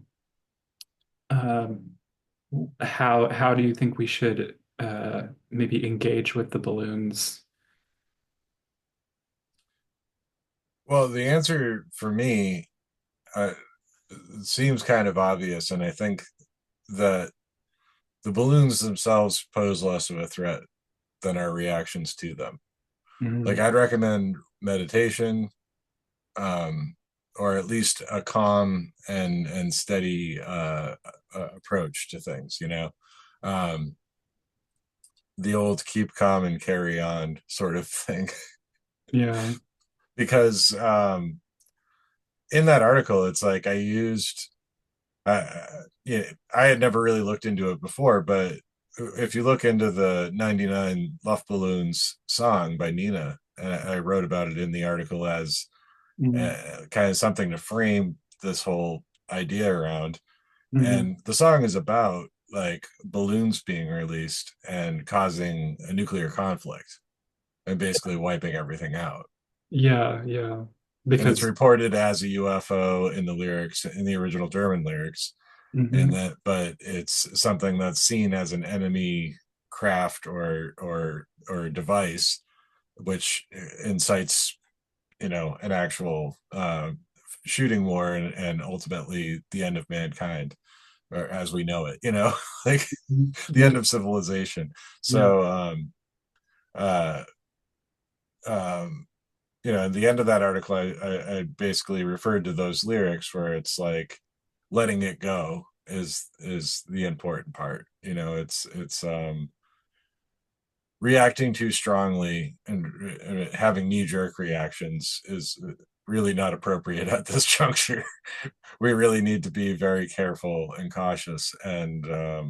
how do you think we should maybe engage with the balloons? Well, the answer for me uh, seems kind of obvious, and I think that the balloons themselves pose less of a threat than our reactions to them. Like Mm, I'd recommend meditation, um, or at least a calm and steady approach to things. Um, the old keep calm and carry on sort of thing. yeah. Because in that article, it's like I used, yeah, I had never really looked into it before, but if you look into the 99 Luftballons song by Nina, and I wrote about it in the article as Mm, kind of something to frame this whole idea around. mhm. And the song is about like balloons being released and causing a nuclear conflict and basically wiping everything out. Yeah, yeah. And it's Because reported as a UFO in the lyrics, in the original German lyrics, and mhm. that, but it's something that's seen as an enemy craft or device, which incites an actual shooting war and ultimately the end of mankind, or as we know it, like the Yeah, end of civilization. yeah. So uh um at the end of that article, I basically referred to those lyrics where it's like letting it go is the important part. It's reacting too strongly and having knee-jerk reactions is really not appropriate at this juncture. We really need to be very careful and cautious and uh,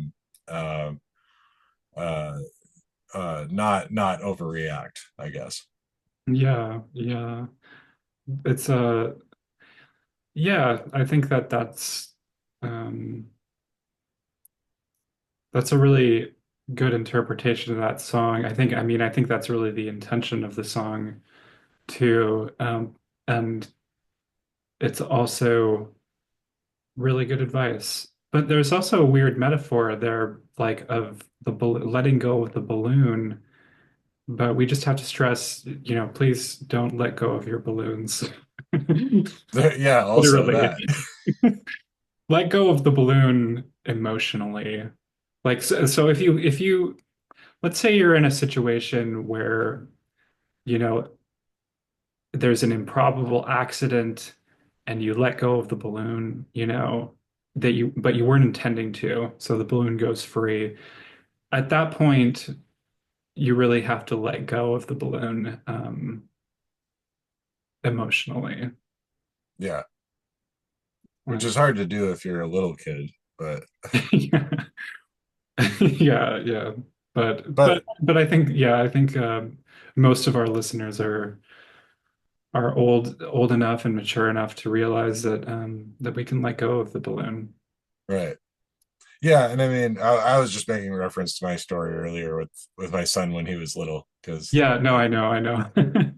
uh, not overreact, I guess. Yeah, yeah. It's yeah, I think that um that's a really good interpretation of that song. I mean, I think that's really the intention of the song too. And it's also really good advice. But there's also a weird metaphor there, like of letting go of the balloon. But we just have to stress, please don't let go of your balloons. Yeah, also Literally, that. let go of the balloon emotionally. Like, so if you, let's say you're in a situation where, you know, there's an improbable accident and you let go of the balloon, but you weren't intending to, so the balloon goes free. At that point, you really have to let go of the balloon emotionally. Yeah, which Uh, is hard to do if you're a little kid, but yeah, yeah, yeah. But but I think yeah, I think most of our listeners are old enough and mature enough to realize that we can let go of the balloon. right. Yeah, and I mean, I was just making reference to my story earlier with my son when he was little, because Yeah, no, I know.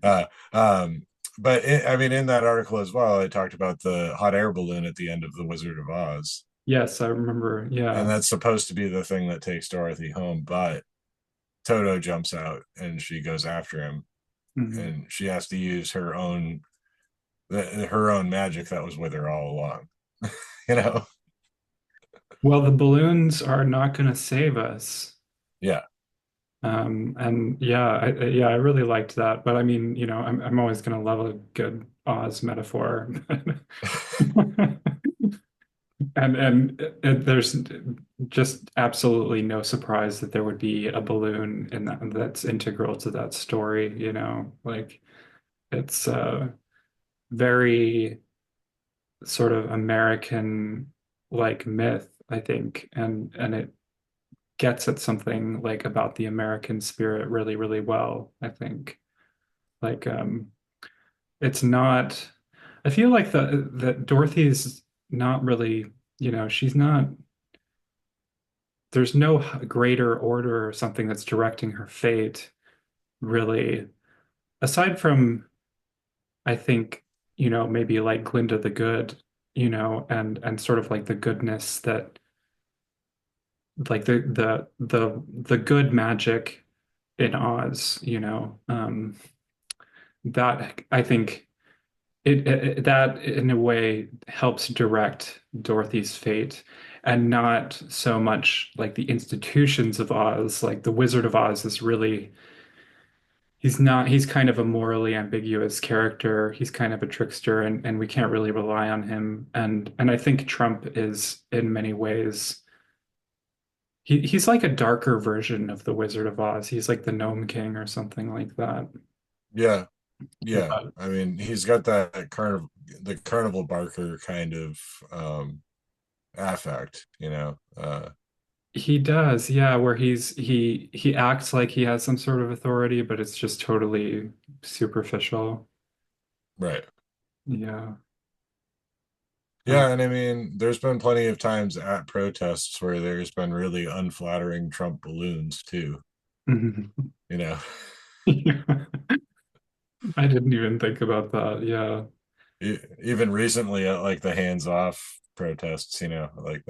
uh, um, but I mean, in that article as well, I talked about the hot air balloon at the end of The Wizard of Oz, Yes, I remember. and Yeah. that's supposed to be the thing that takes Dorothy home, but Toto jumps out and she goes after him, Mhm. and she has to use her own magic that was with her all along. You know? Well, the balloons are not going to save us. Yeah. And yeah, yeah, I really liked that. But I mean, I'm always going to love a good Oz metaphor. And there's just absolutely no surprise that there would be a balloon in that's integral to that story, like it's very sort of American like myth, I think, and it gets at something like about the American spirit really, really well, I think. Like it's not I feel like the that Dorothy's not really, she's not there's no greater order or something that's directing her fate, really, aside from I think, maybe like Glinda the Good, and sort of like the goodness that like the good magic in Oz, that I think that in a way helps direct Dorothy's fate and not so much like the institutions of Oz. Like the Wizard of Oz is really he's kind of a morally ambiguous character. He's kind of a trickster and we can't really rely on him. And I think Trump is in many ways he's like a darker version of the Wizard of Oz. He's like the Gnome King or something like that. Yeah. Yeah. But I mean, he's got that carnival barker kind of affect, you know. he does, yeah, where he acts like he has some sort of authority, but it's just totally superficial. Right. Yeah. Uh, Yeah, and I mean, there's been plenty of times at protests where there's been really unflattering Trump balloons too, you know. Yeah. I didn't even think about that. Yeah. Even recently at like the hands off protests, you know, like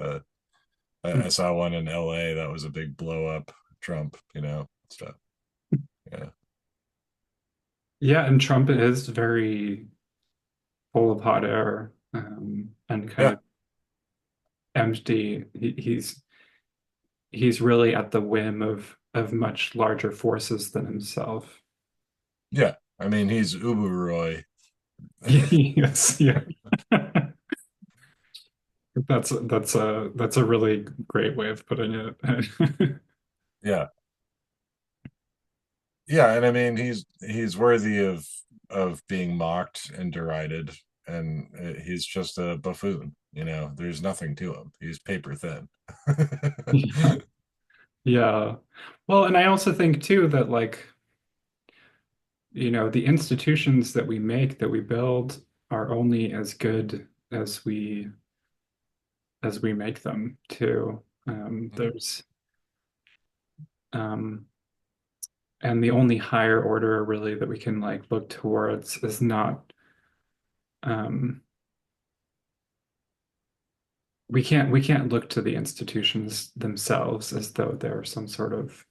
I saw one in LA that was a big blow up Trump, you know, stuff. Yeah. Yeah, and Trump is very full of hot air, and kind Yeah. of empty. He's really at the whim of much larger forces than himself. Yeah. I mean, he's Ubu Roy. Yes, yeah. That's a really great way of putting it. Yeah. yeah, and I mean he's worthy of being mocked and derided, and he's just a buffoon. You know, there's nothing to him. He's paper thin. Yeah. Yeah. Well, and I also think too that like, the institutions that we make, that we build are only as good as we make them too. There's um and the only higher order really that we can like look towards is not um we can't look to the institutions themselves as though they're some sort of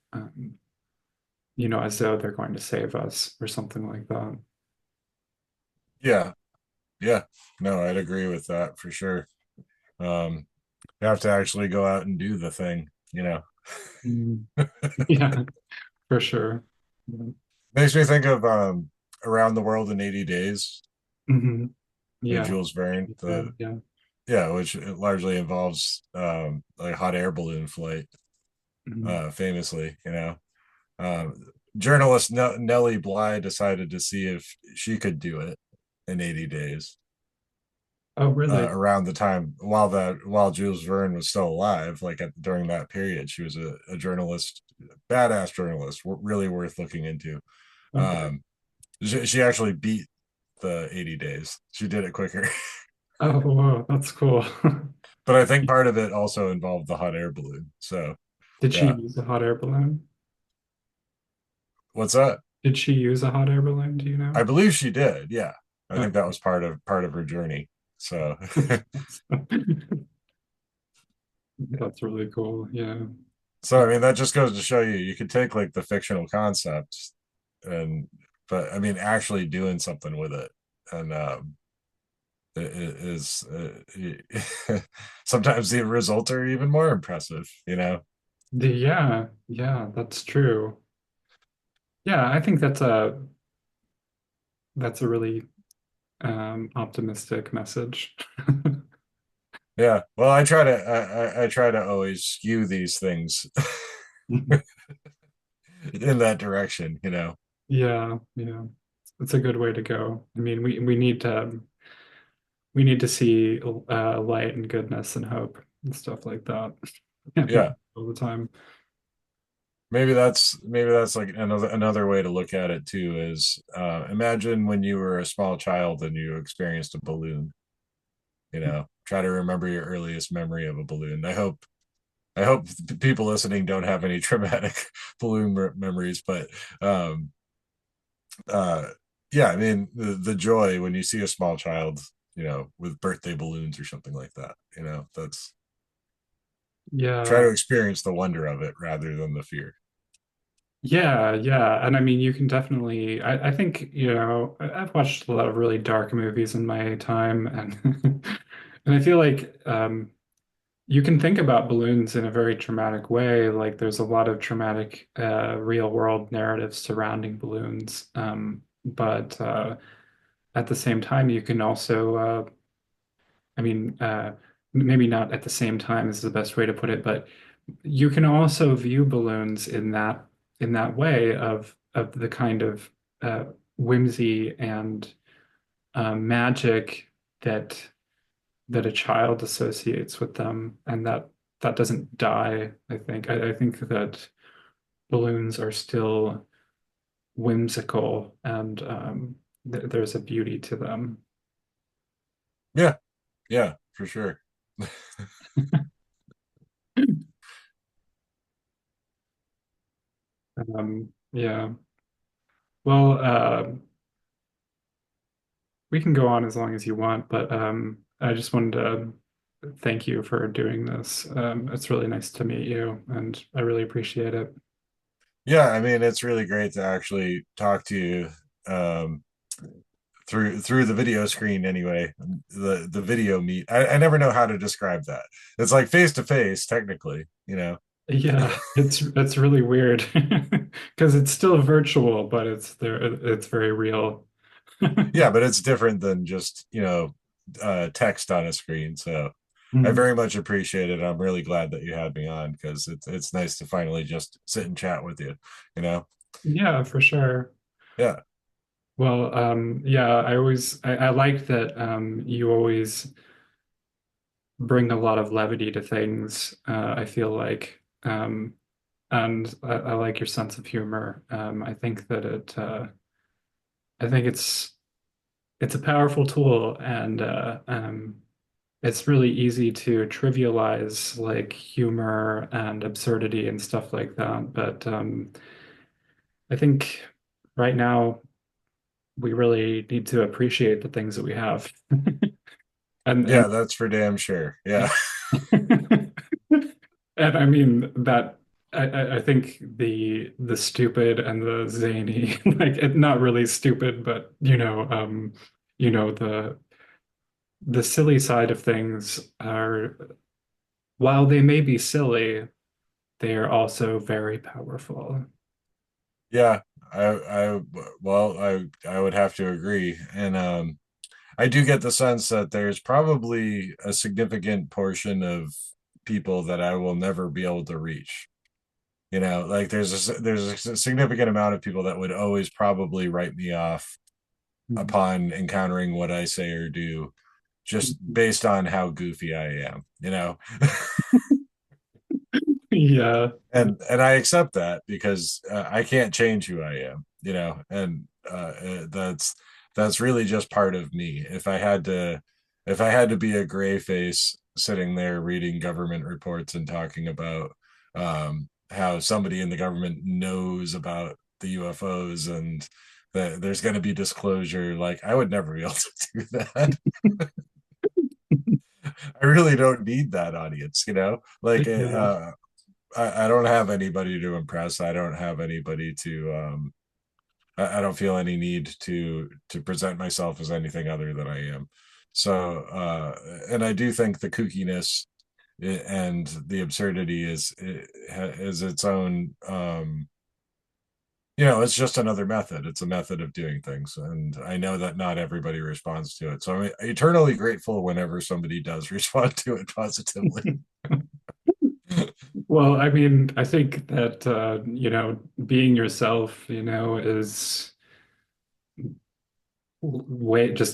as though they're going to save us or something like that. Yeah, yeah. No, I'd agree with that for sure. Um, you have to actually go out and do the thing, you know. Mm. Yeah, for sure. Makes me think of Around the World in 80 Days Hmm. by Yeah. Jules Verne. Yeah. The Yeah. Yeah, which largely involves like hot air balloon flight, Mhm. famously, you know. Um, Journalist Nellie Bly decided to see if she could do it in 80 days. Oh, really? Around the time while Jules Verne was still alive, like during that period, she was a journalist, badass journalist, really worth looking into. Okay. Um, she actually beat the 80 days. She did it quicker. Oh, whoa, that's cool. But I think part of it also involved the hot air balloon. So Did she yeah. use a hot air balloon? What's that? Did she use a hot air balloon? Do you I know? believe she did. Yeah. I think that Okay. was part of her journey. So That's really cool. Yeah. so I mean that just goes to show you could take like the fictional concepts and but I mean actually doing something with it and it is sometimes the results are even more impressive, you know. Yeah, yeah, that's true. Yeah, I think that's a really optimistic message. Yeah, well I try to always skew these things in that direction, you know. Yeah, yeah. It's a good way to go. I mean, we need to see light and goodness and hope and stuff like that. Can't be Yeah, all the time. maybe that's like another way to look at it too is imagine when you were a small child and you experienced a balloon, you know, try to remember your earliest memory of a balloon. I hope people listening don't have any traumatic balloon memories, but um uh yeah, I mean the joy when you see a small child, you know, with birthday balloons or something like that, you know, that's try Yeah, to experience the wonder of it rather than the fear. yeah, yeah. And I mean, you can definitely, I think, I've watched a lot of really dark movies in my time, and and I feel like you can think about balloons in a very traumatic way. Like there's a lot of traumatic real world narratives surrounding balloons. But at the same time, you can also, I mean, maybe not at the same time is the best way to put it, but you can also view balloons in that way of the kind of uh, whimsy and magic that that a child associates with them, and that doesn't die, I think. I think that balloons are still whimsical and there's a beauty to them. Yeah, yeah, for sure. Yeah. Well, we can go on as long as you want, but I just wanted to thank you for doing this. It's really nice to meet you, and I really appreciate it. Yeah, I mean it's really great to actually talk to you um through the video screen anyway. The video meet. I never know how to describe that. It's like face to face technically, you know. Yeah, it's really weird because it's still virtual, but it's there. It's very real. Yeah, but it's different than just, you know, text on a screen. So I Mhm. very much appreciate it. I'm really glad that you had me on because it's nice to finally just sit and chat with you, you know. Yeah, for sure. Yeah, Well, yeah, I like that you always bring a lot of levity to things. I feel like, and I like your sense of humor. I think that I think it's a powerful tool, and it's really easy to trivialize like humor and absurdity and stuff like that. But I think right now we really need to appreciate the things that we have. And yeah, that's for damn sure. Yeah, and I mean that I think the stupid and the zany, like not really stupid, but the silly side of things are, while they may be silly, they are also very powerful. yeah. I would have to agree, and I do get the sense that there's probably a significant portion of people that I will never be able to reach. You know, like there's a significant amount of people that would always probably write me off upon encountering what I say or do, just based on how goofy I am. You know, Yeah. and I accept that because I can't change who I am. You know, and that's really just part of me. If I had to be a gray face sitting there reading government reports and talking about how somebody in the government knows about the UFOs and that there's going to be disclosure, like I would never be able to do that. I really don't need that audience, you know. Like Yeah. I don't have anybody to impress. I don't have anybody to I don't feel any need to present myself as anything other than I am. So and I do think the kookiness and the absurdity is its own you know, it's just another method. It's a method of doing things. And I know that not everybody responds to it. So I'm eternally grateful whenever somebody does respond to it positively. Well, I mean, I think that being yourself, is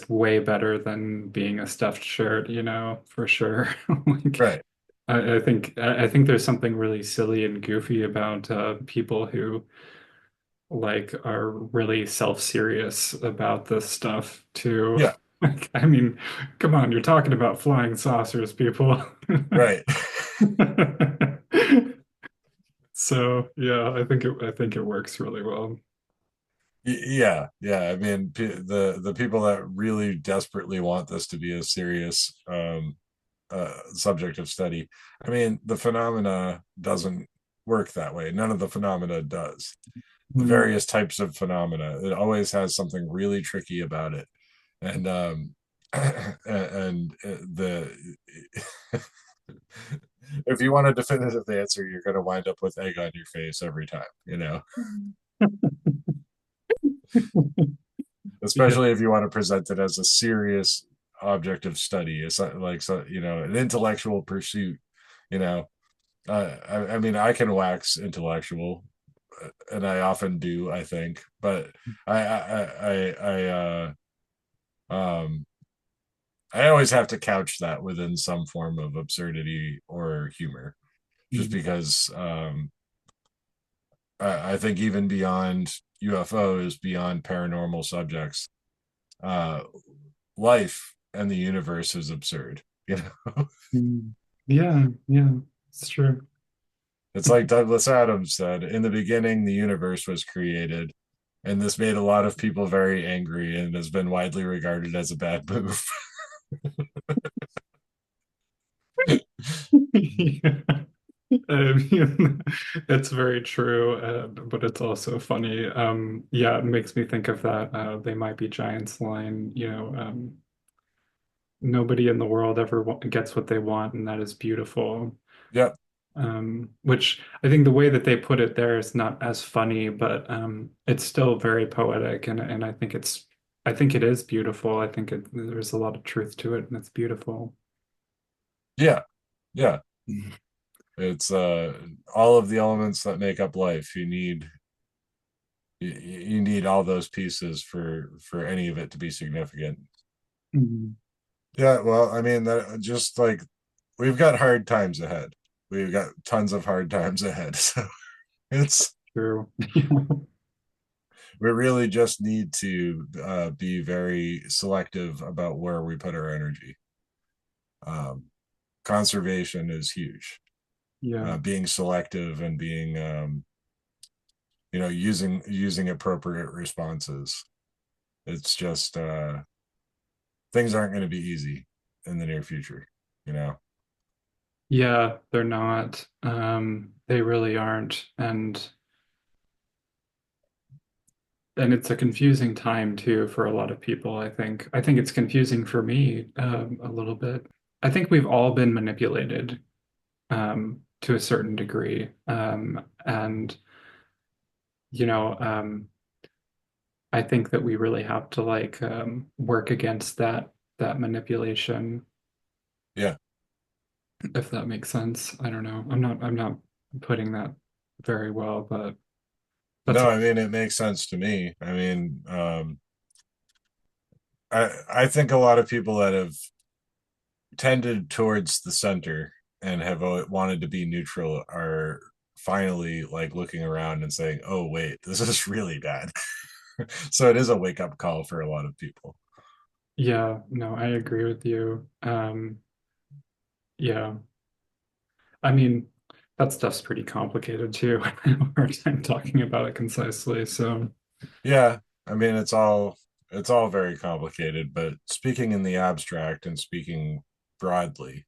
way better than being a stuffed shirt, for sure. Like Right. I think there's something really silly and goofy about people who like are really self-serious about this stuff too. Yeah. Like, I mean, come on, you're talking about flying saucers, people. Right. So yeah, I think it works really well. Yeah. Yeah. I mean, the people that really desperately want this to be a serious subject of study. I mean, the phenomena doesn't work that way. None of the phenomena does. The Mm. various types of phenomena, it always has something really tricky about it. And and the if you want a definitive answer, you're going to wind up with egg on your face every time, you know, Yeah. especially if you want to present it as a serious object of study. It's like, so, you know, an intellectual pursuit, you know. I mean, I can wax intellectual, and I often do, I think, but um, I always have to couch that within some form of absurdity or humor, just Mm. because I think even beyond UFOs, beyond paranormal subjects, uh, life and the universe is absurd. You know, Mm. Yeah, yeah, it's true. it's like Douglas Adams said: "In the beginning, the universe was created." And this made a lot of people very angry and has been widely regarded as a bad move. Yeah. I mean, it's very true, but it's also funny. Yeah, it makes me think of that "they might be giants" line. Nobody in the world ever gets what they want, and that is beautiful. Yep. Which I think the way that they put it there is not as funny, but it's still very poetic, and I think it is beautiful. I think there's a lot of truth to it, and it's beautiful. Yeah. Yeah. It's all of the elements that make up life. You need You need all those pieces for any of it to be significant. Mhm. Yeah, well, I mean, that just like we've got hard times ahead. We've got tons of hard times ahead. So it's True. we really just need to be very selective about where we put our energy. Um, Conservation is huge. Yeah. Being selective and being using appropriate responses. It's just things aren't going to be easy in the near future. You know. Yeah, they're not. They really aren't. And it's a confusing time too for a lot of people, I think. I think it's confusing for me a little bit. I think we've all been manipulated to a certain degree. And I think that we really have to like work against that manipulation, Yeah. if that makes sense. I don't know. I'm not putting that very well, but that's No, I mean it makes sense to me. I mean, I think a lot of people that have tended towards the center and have wanted to be neutral are finally like looking around and saying, "Oh wait, this is really bad." So it is a wake up call for a lot of people. yeah, no, I agree with you. Yeah. I mean, that stuff's pretty complicated too. I have a hard time talking about it concisely. So, Yeah, I mean it's all very complicated, but speaking in the abstract and speaking broadly,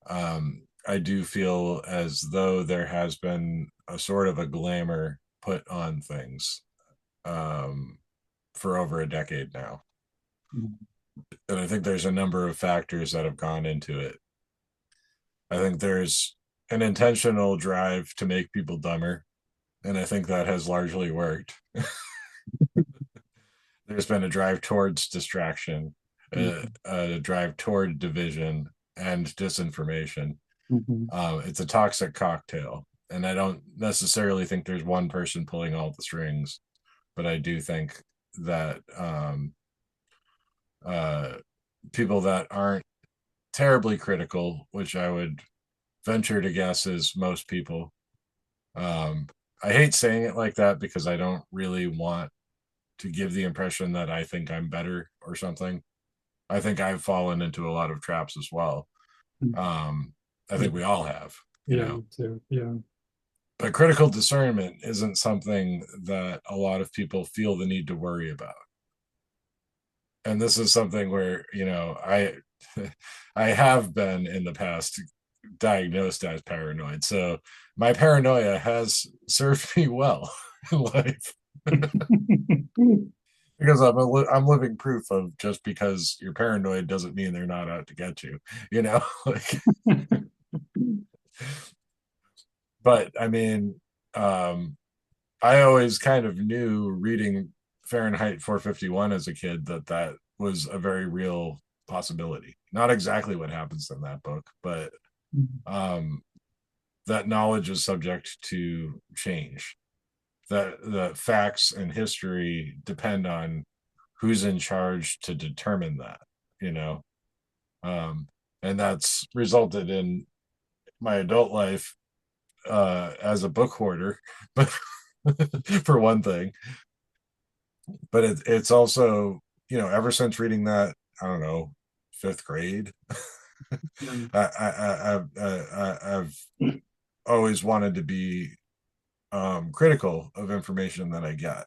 I do feel as though there has been a sort of a glamour put on things um, for over a decade now. And I think there's a number of factors that have gone into it. I think there's an intentional drive to make people dumber, and I think that has largely worked. There's been a drive towards distraction, mhm, a drive toward division and disinformation. mhm, It's a toxic cocktail, and I don't necessarily think there's one person pulling all the strings, but I do think that uh, people that aren't terribly critical, which I would venture to guess is most people. Um, I hate saying it like that because I don't really want to give the impression that I think I'm better or something. I think I've fallen into a lot of traps as well. mhm. Um, I Yeah, think we all have, you yeah, know. me too. Yeah. But critical discernment isn't something that a lot of people feel the need to worry about. And this is something where, I have been in the past diagnosed as paranoid. So my paranoia has served me well in life because I'm living proof of just because you're paranoid doesn't mean they're not out to get you, like. But I mean, um, I always kind of knew reading Fahrenheit 451 as a kid that was a very real possibility. Not exactly what happens in that book, but um, that knowledge is subject to change. That the facts and history depend on who's in charge to determine that, you know. Um, and that's resulted in my adult life as a book hoarder, but for one thing, but it's also ever since reading that, I don't know, fifth grade, Yeah. I've always wanted to be critical of information that I get,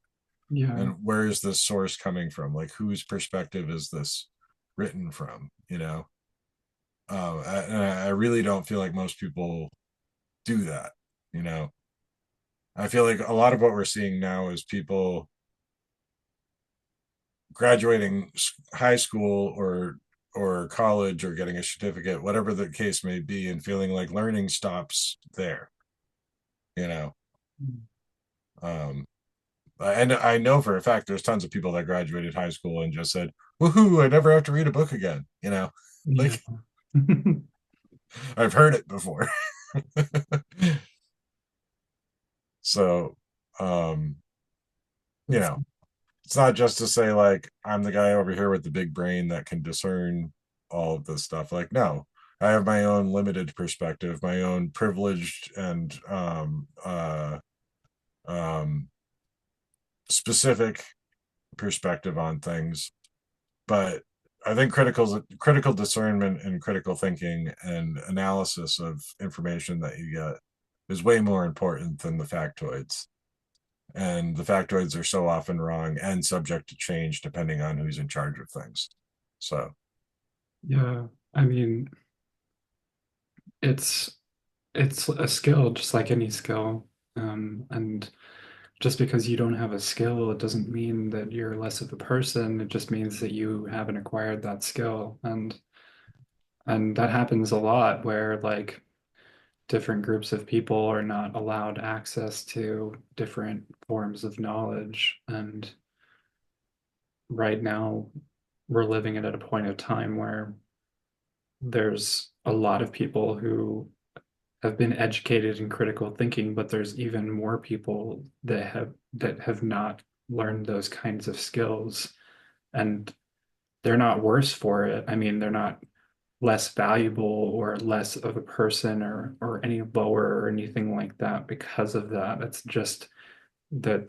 Yeah. and where is this source coming from, like whose perspective is this written from, I really don't feel like most people do that. you know I feel like a lot of what we're seeing now is people graduating high school or college or getting a certificate, whatever the case may be, and feeling like learning stops there. You know, um, and I know for a fact there's tons of people that graduated high school and just said, "Woohoo! I never have to read a book again." Yeah. Like I've heard it before. So, um, you It's, know, it's not just to say like I'm the guy over here with the big brain that can discern all of this stuff. Like, no, I have my own limited perspective, my own privileged and um, specific perspective on things. But I think critical discernment and critical thinking and analysis of information that you get is way more important than the factoids. And the factoids are so often wrong and subject to change depending on who's in charge of things. So, yeah, I mean, it's it's a skill just like any skill. And just because you don't have a skill, it doesn't mean that you're less of a person. It just means that you haven't acquired that skill. And that happens a lot where like different groups of people are not allowed access to different forms of knowledge. And right now we're living at a point of time where there's a lot of people who have been educated in critical thinking, but there's even more people that have not learned those kinds of skills, and they're not worse for it. I mean, they're not less valuable or less of a person or any lower or anything like that because of that. It's just that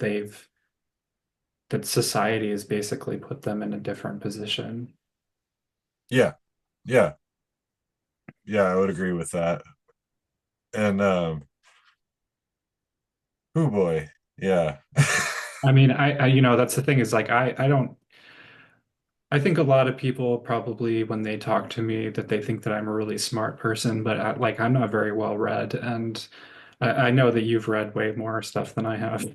that society has basically put them in a different position. yeah, yeah, yeah, I would agree with that. And, oh boy, yeah. I mean, that's the thing is like I don't I think a lot of people probably, when they talk to me, that they think that I'm a really smart person, but like I'm not very well read, and I know that you've read way more stuff than I have,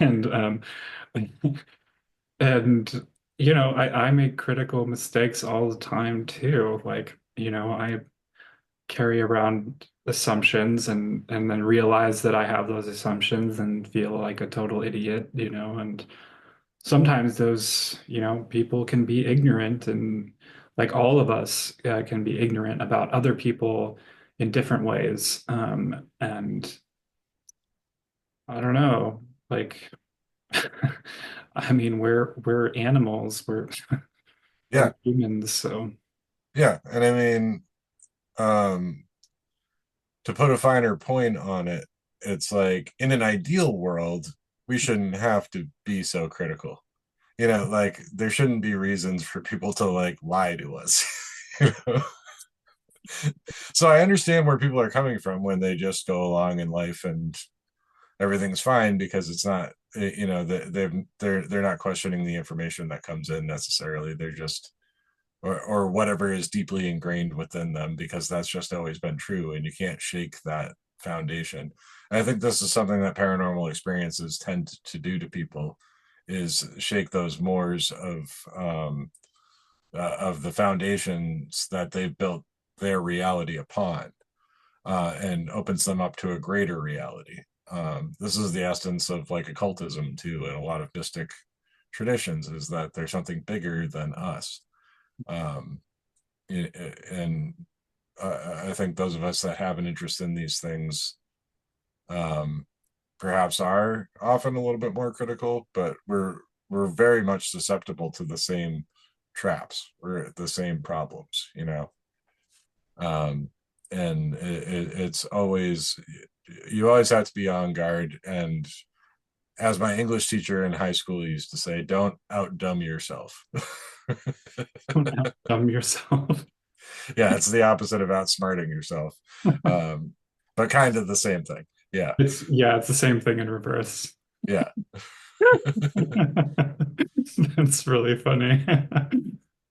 and and I make critical mistakes all the time too. Like I carry around assumptions and then realize that I have those assumptions and feel like a total idiot, and sometimes those, people can be ignorant and like all of us can be ignorant about other people in different ways. And I don't know, like, I mean, we're animals, we're Yeah, humans, so yeah. And I mean, um, to put a finer point on it, it's like in an ideal world, we shouldn't have to be so critical. Like there shouldn't be reasons for people to like lie to us. you know? So I understand where people are coming from when they just go along in life and everything's fine because it's not, they're not questioning the information that comes in necessarily. They're just or whatever is deeply ingrained within them because that's just always been true and you can't shake that foundation. And I think this is something that paranormal experiences tend to do to people is shake those moors of the foundations that they've built their reality upon, and opens them up to a greater reality. This is the essence of like occultism too, and a lot of mystic traditions is that there's something bigger than us. Um, and I think those of us that have an interest in these things, um, perhaps are often a little bit more critical, but we're very much susceptible to the same traps. We're the same problems. Um, and it's always you always have to be on guard. And as my English teacher in high school used to say, don't outdumb yourself. don't outdumb yourself. Yeah, it's the opposite of outsmarting yourself, um, but kind of the same thing. Yeah, It's the same thing in reverse. yeah, That's really funny.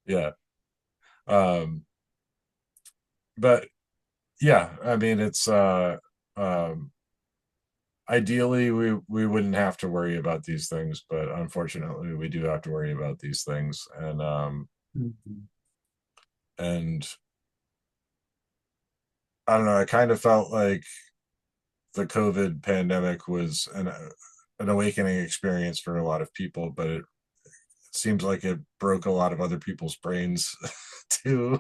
yeah. Um, but yeah, I mean, it's um, ideally we wouldn't have to worry about these things, but unfortunately, we do have to worry about these things, and I don't know. I kind of felt like the COVID pandemic was an awakening experience for a lot of people, but it seems like it broke a lot of other people's brains too.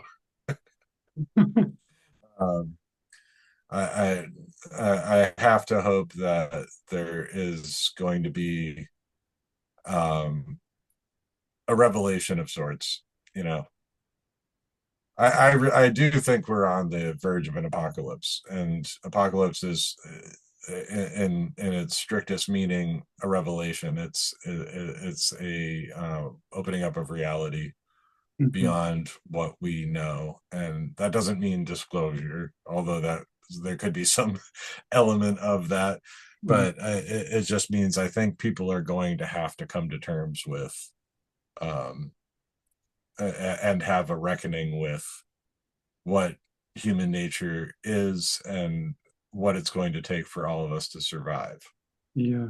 Um, I have to hope that there is going to be um, a revelation of sorts. You know, I do think we're on the verge of an apocalypse, and apocalypse is, in its strictest meaning, a revelation. It's a opening up of reality Mhm. beyond what we know, and that doesn't mean disclosure, although that there could be some element of that. Mhm. But it just means I think people are going to have to come to terms with, um, and have a reckoning with what human nature is and what it's going to take for all of us to survive. Yeah,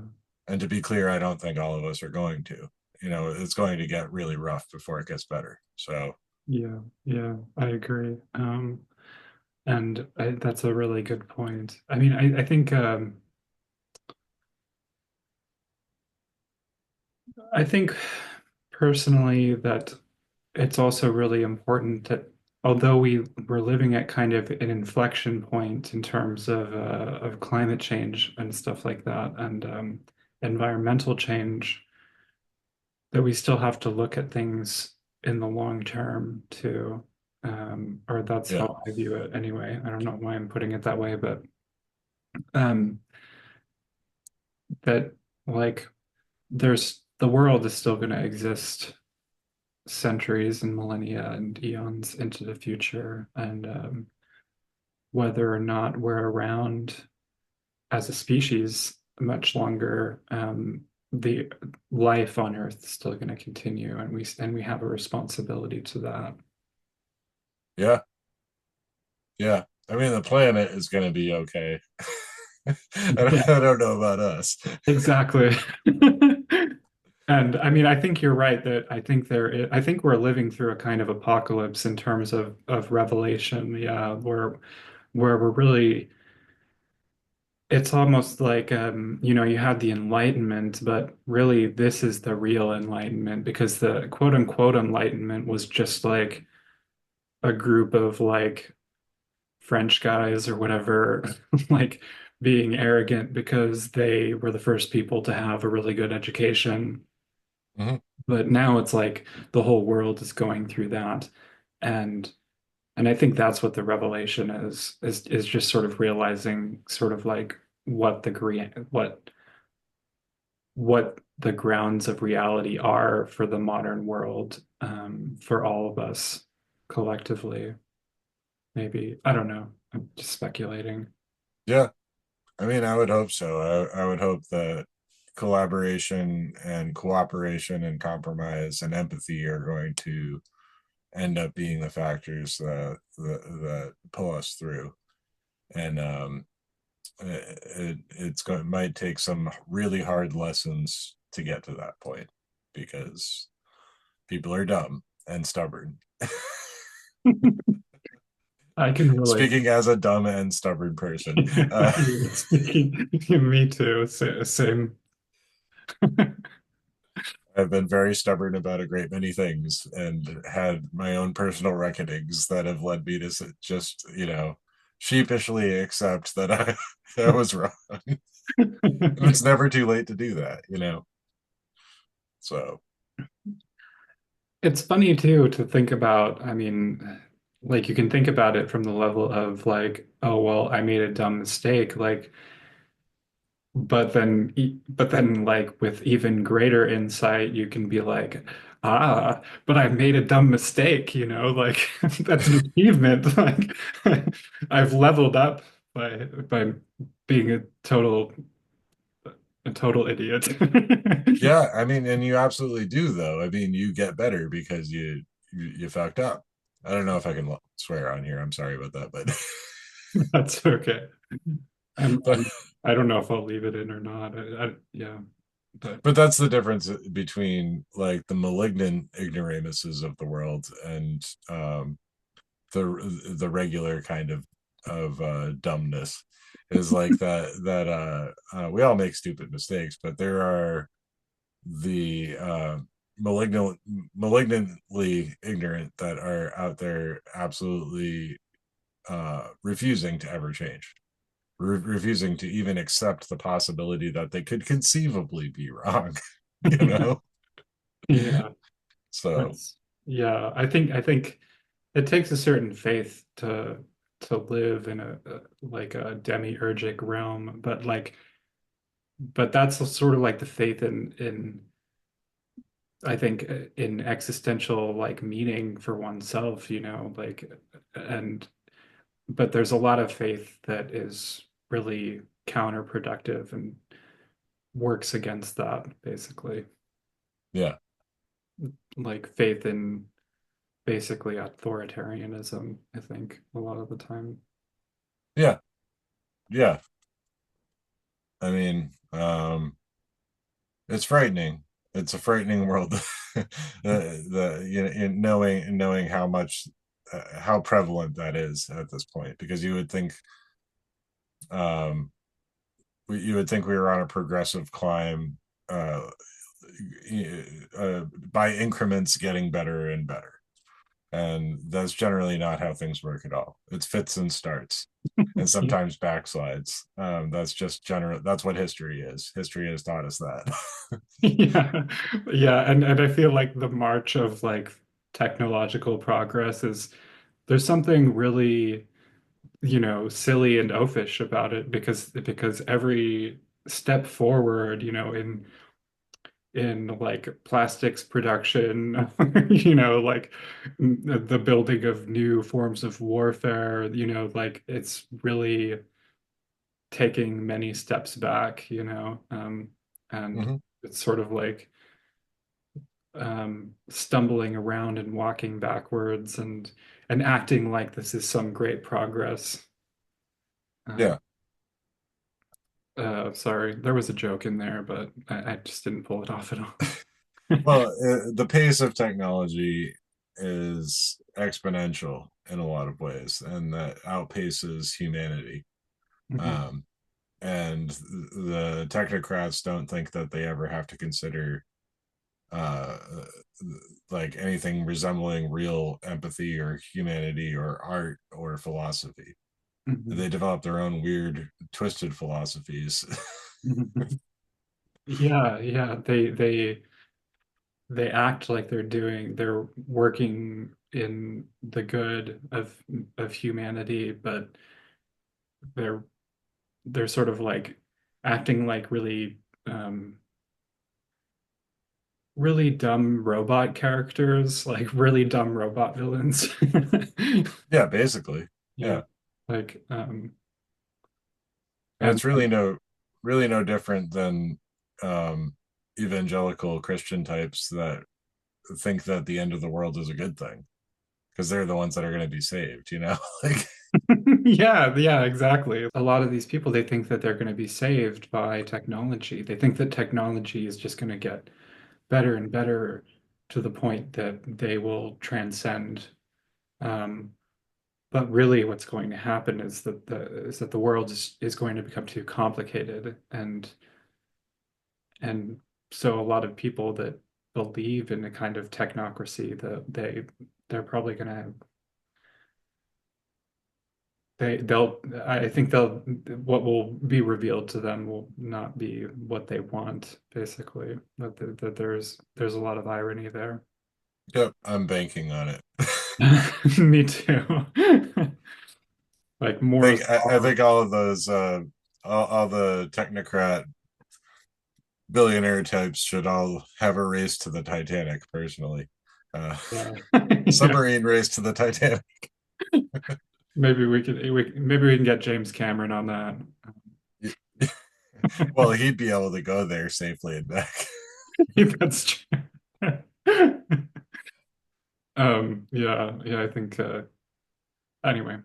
And to be clear, I don't think all of us are going to. You know, it's going to get really rough before it gets better. So, yeah, yeah, I agree. And that's a really good point. I mean, I think I think personally that it's also really important that although we're living at kind of an inflection point in terms of climate change and stuff like that, and environmental change, that we still have to look at things in the long term too. Or that's yeah. how I view it anyway. I don't know why I'm putting it that way, but um, that like there's the world is still going to exist centuries and millennia and eons into the future, and whether or not we're around as a species much longer, the life on Earth is still going to continue, and we have a responsibility to that. Yeah. Yeah. I mean, the planet is going to be okay. Yeah, I don't know about us. exactly. And I mean, I think you're right that I think we're living through a kind of apocalypse in terms of revelation. Yeah, where we're really it's almost like you had the Enlightenment, but really this is the real Enlightenment because the quote unquote Enlightenment was just like a group of like French guys or whatever, like being arrogant because they were the first people to have a really good education. Mm-hmm. But now it's like the whole world is going through that. And and I think that's what the revelation is just sort of realizing sort of like what the green what the grounds of reality are for the modern world, for all of us collectively. Maybe, I don't know. I'm just speculating. Yeah. I mean, I would hope so. I would hope that collaboration and cooperation and compromise and empathy are going to end up being the factors that pull us through. And it might take some really hard lessons to get to that point because people are dumb and stubborn. I can relate. Speaking as a dumb and stubborn person, Speaking, me too. Same. I've been very stubborn about a great many things and had my own personal reckonings that have led me to just, sheepishly accept that I was wrong. And it's never too late to do that. So, It's funny too to think about. I mean, like you can think about it from the level of like, oh, well, I made a dumb mistake. Like, but then like with even greater insight, you can be like, ah, but I made a dumb mistake, like that's an achievement. Like I've leveled up by being a total idiot. yeah, I mean, and you absolutely do, though. I mean, you get better because you fucked up. I don't know if I can swear on here. I'm sorry about that, but That's okay. I'm, but I'm I don't know if I'll leave it in or not. Yeah, but but that's the difference between like the malignant ignoramuses of the world and the regular kind of dumbness is like that we all make stupid mistakes, but there are the malignantly ignorant that are out there absolutely refusing to ever change, refusing to even accept the possibility that they could conceivably be wrong. you know? Yeah, So, that's yeah. I think it takes a certain faith to live in a like a demiurgic realm, but that's sort of like the faith in I think in existential like meaning for oneself, and but there's a lot of faith that is really counterproductive and works against that, basically. yeah. Like faith in basically authoritarianism, I think, a lot of the time. Yeah. Yeah. I mean, it's frightening. It's a frightening world. Knowing how much how prevalent that is at this point, because um you would think we were on a progressive climb, uh, by increments getting better and better. And that's generally not how things work at all. It's fits and starts and Yeah, sometimes backslides. That's just general. That's what history is. History has taught us that. yeah, yeah, and I feel like the march of like technological progress is there's something really, silly and oafish about it because every step forward, in like plastics production, like the building of new forms of warfare, like it's really taking many steps back, and Mm-hmm. it's sort of like stumbling around and walking backwards and acting like this is some great progress. Um, Yeah. sorry, there was a joke in there, but I just didn't pull it off at all. Well, the pace of technology is exponential in a lot of ways, and that outpaces humanity. Mhm, Um, and the technocrats don't think that they ever have to consider uh, like anything resembling real empathy or humanity or art or philosophy. mhm, They develop their own weird, twisted philosophies. mhm. Yeah, yeah, they act like they're working in the good of humanity, but they're they're sort of like acting like really dumb robot characters, like really dumb robot villains. Yeah, basically. Yeah. Yeah, Like and and it's really no different than um, evangelical Christian types that think that the end of the world is a good thing because they're the ones that are going to be saved. Like yeah, yeah, exactly. A lot of these people, they think that they're going to be saved by technology. They think that technology is just going to get better and better to the point that they will transcend. Um, but really, what's going to happen is that the world is going to become too complicated, and so a lot of people that believe in a kind of technocracy, they're probably going to they'll I think they'll what will be revealed to them will not be what they want, basically. That there's a lot of irony there. yep, I'm banking on it. Me too. Like Moore's I law. think all of those all the technocrat billionaire types should all have a race to the Titanic. Personally, uh, Yeah. Yeah. submarine race to the Titanic. Maybe we can get James Cameron on that. Well, he'd be able to go there safely and back. That's true. Yeah, yeah, I think anyway,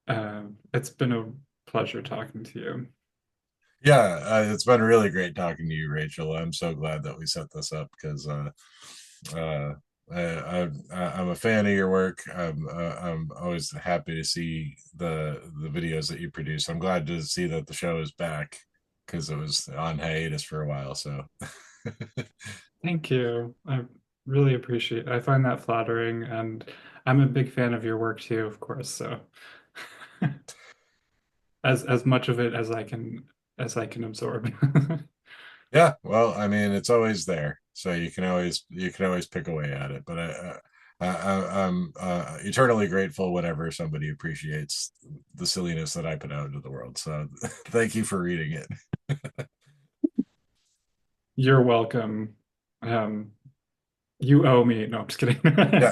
Yeah, it's been a pleasure talking to you. yeah. It's been really great talking to you, Rachel. I'm so glad that we set this up because uh, I'm a fan of your work. I'm always happy to see the videos that you produce. I'm glad to see that the show is back because it was on hiatus for a while. So Thank you. I really appreciate it. I find that flattering, and I'm a big fan of your work too, of course. So as much of it as I can absorb. Yeah, well, I mean, it's always there, so you can always pick away at it. But I'm eternally grateful whenever somebody appreciates the silliness that I put out into the world. So thank you for reading it. You're welcome. Um, you owe me. No, I'm just kidding. Yeah,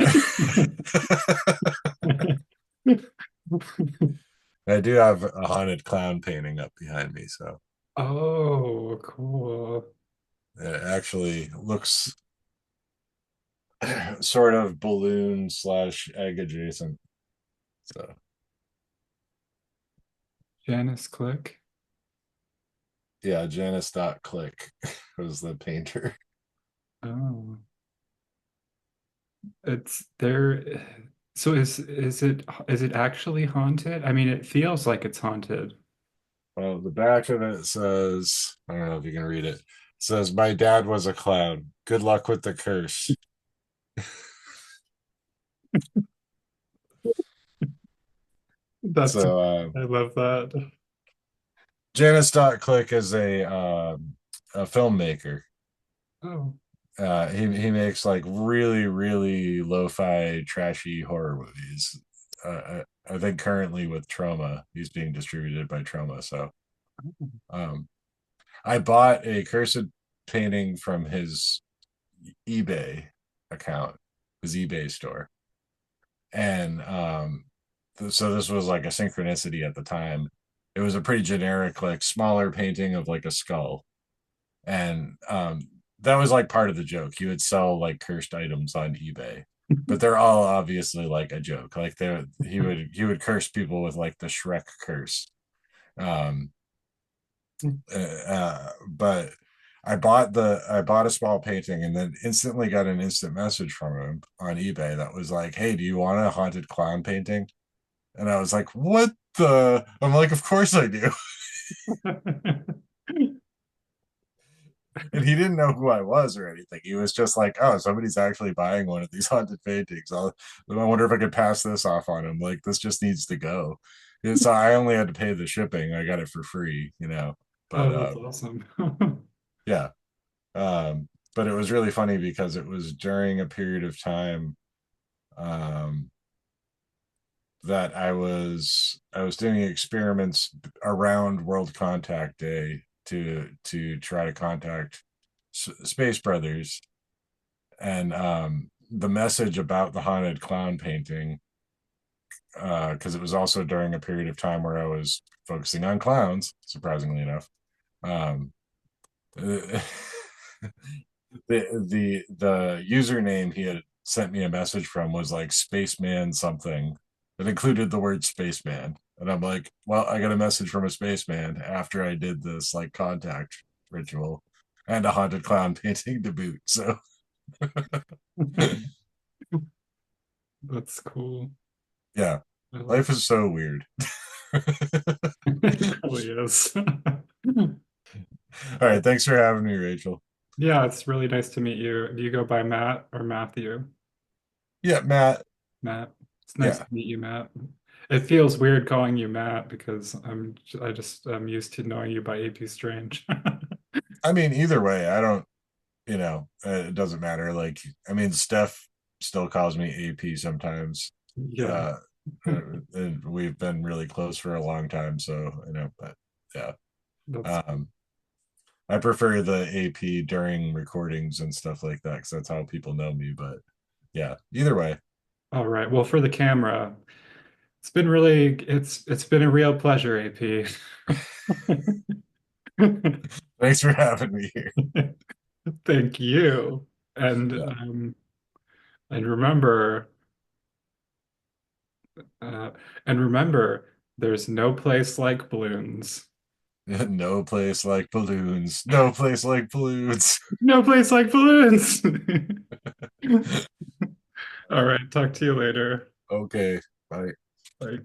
I do have a haunted clown painting up behind me, so Oh, cool. it actually looks sort of balloon slash egg adjacent. So Janice Click. yeah, Janice dot Click was the painter. Oh, it's there. So is it actually haunted? I mean, it feels like it's haunted. Well, the back of it says, I don't know if you can read it. It says, "My dad was a clown. Good luck with the curse." That's So I love that. Janice dot Click is a filmmaker. Oh, He makes like really really lo-fi trashy horror movies. I think currently with Trauma, he's being distributed by Trauma. So um, I bought a cursed painting from his eBay account, his eBay store, and so this was like a synchronicity at the time. It was a pretty generic, like smaller painting of like a skull, and that was like part of the joke. He would sell like cursed items on eBay, but they're all obviously like a joke. Like he would curse people with like the Shrek curse. Um, but I bought a small painting and then instantly got an instant message from him on eBay that was like, "Hey, do you want a haunted clown painting?" And I was like, "What the?" I'm like, "Of course I do." And he didn't know who I was or anything. He was just like, "Oh, somebody's actually buying one of these haunted paintings. I wonder if I could pass this off on him. Like, this just needs to go." And so I only had to pay the shipping. I got it for free. But oh, that's awesome. yeah. But it was really funny because it was during a period of time um, that I was doing experiments around World Contact Day to try to contact Space Brothers, and the message about the haunted clown painting, because it was also during a period of time where I was focusing on clowns, surprisingly enough. Um, the username he had sent me a message from was like spaceman something that included the word spaceman, and I'm like, well, I got a message from a spaceman after I did this like contact ritual and a haunted clown painting to boot. So That's cool. yeah, I love life is so weird. it. Really is. All right, thanks for having me, Rachel. Yeah, it's really nice to meet you. Do you go by Matt or Matthew? Yeah, Matt. Matt. It's nice to Yeah, meet you, Matt. It feels weird calling you Matt because I'm used to knowing you by AP Strange. I mean, either way, I don't, it doesn't matter. Like, I mean, Steph still calls me AP sometimes. Yeah, uh, and we've been really close for a long time. So but yeah, that's um, I prefer the AP during recordings and stuff like that because that's how people know me. But yeah, either way, all right. Well, for the camera, it's been a real pleasure, AP. thanks for having me here. Thank you. And Yeah, um, and remember, uh, and remember, there's no place like balloons. no place like balloons. No place like balloons. No place like balloons. All right, talk to you later. Okay, bye. Bye.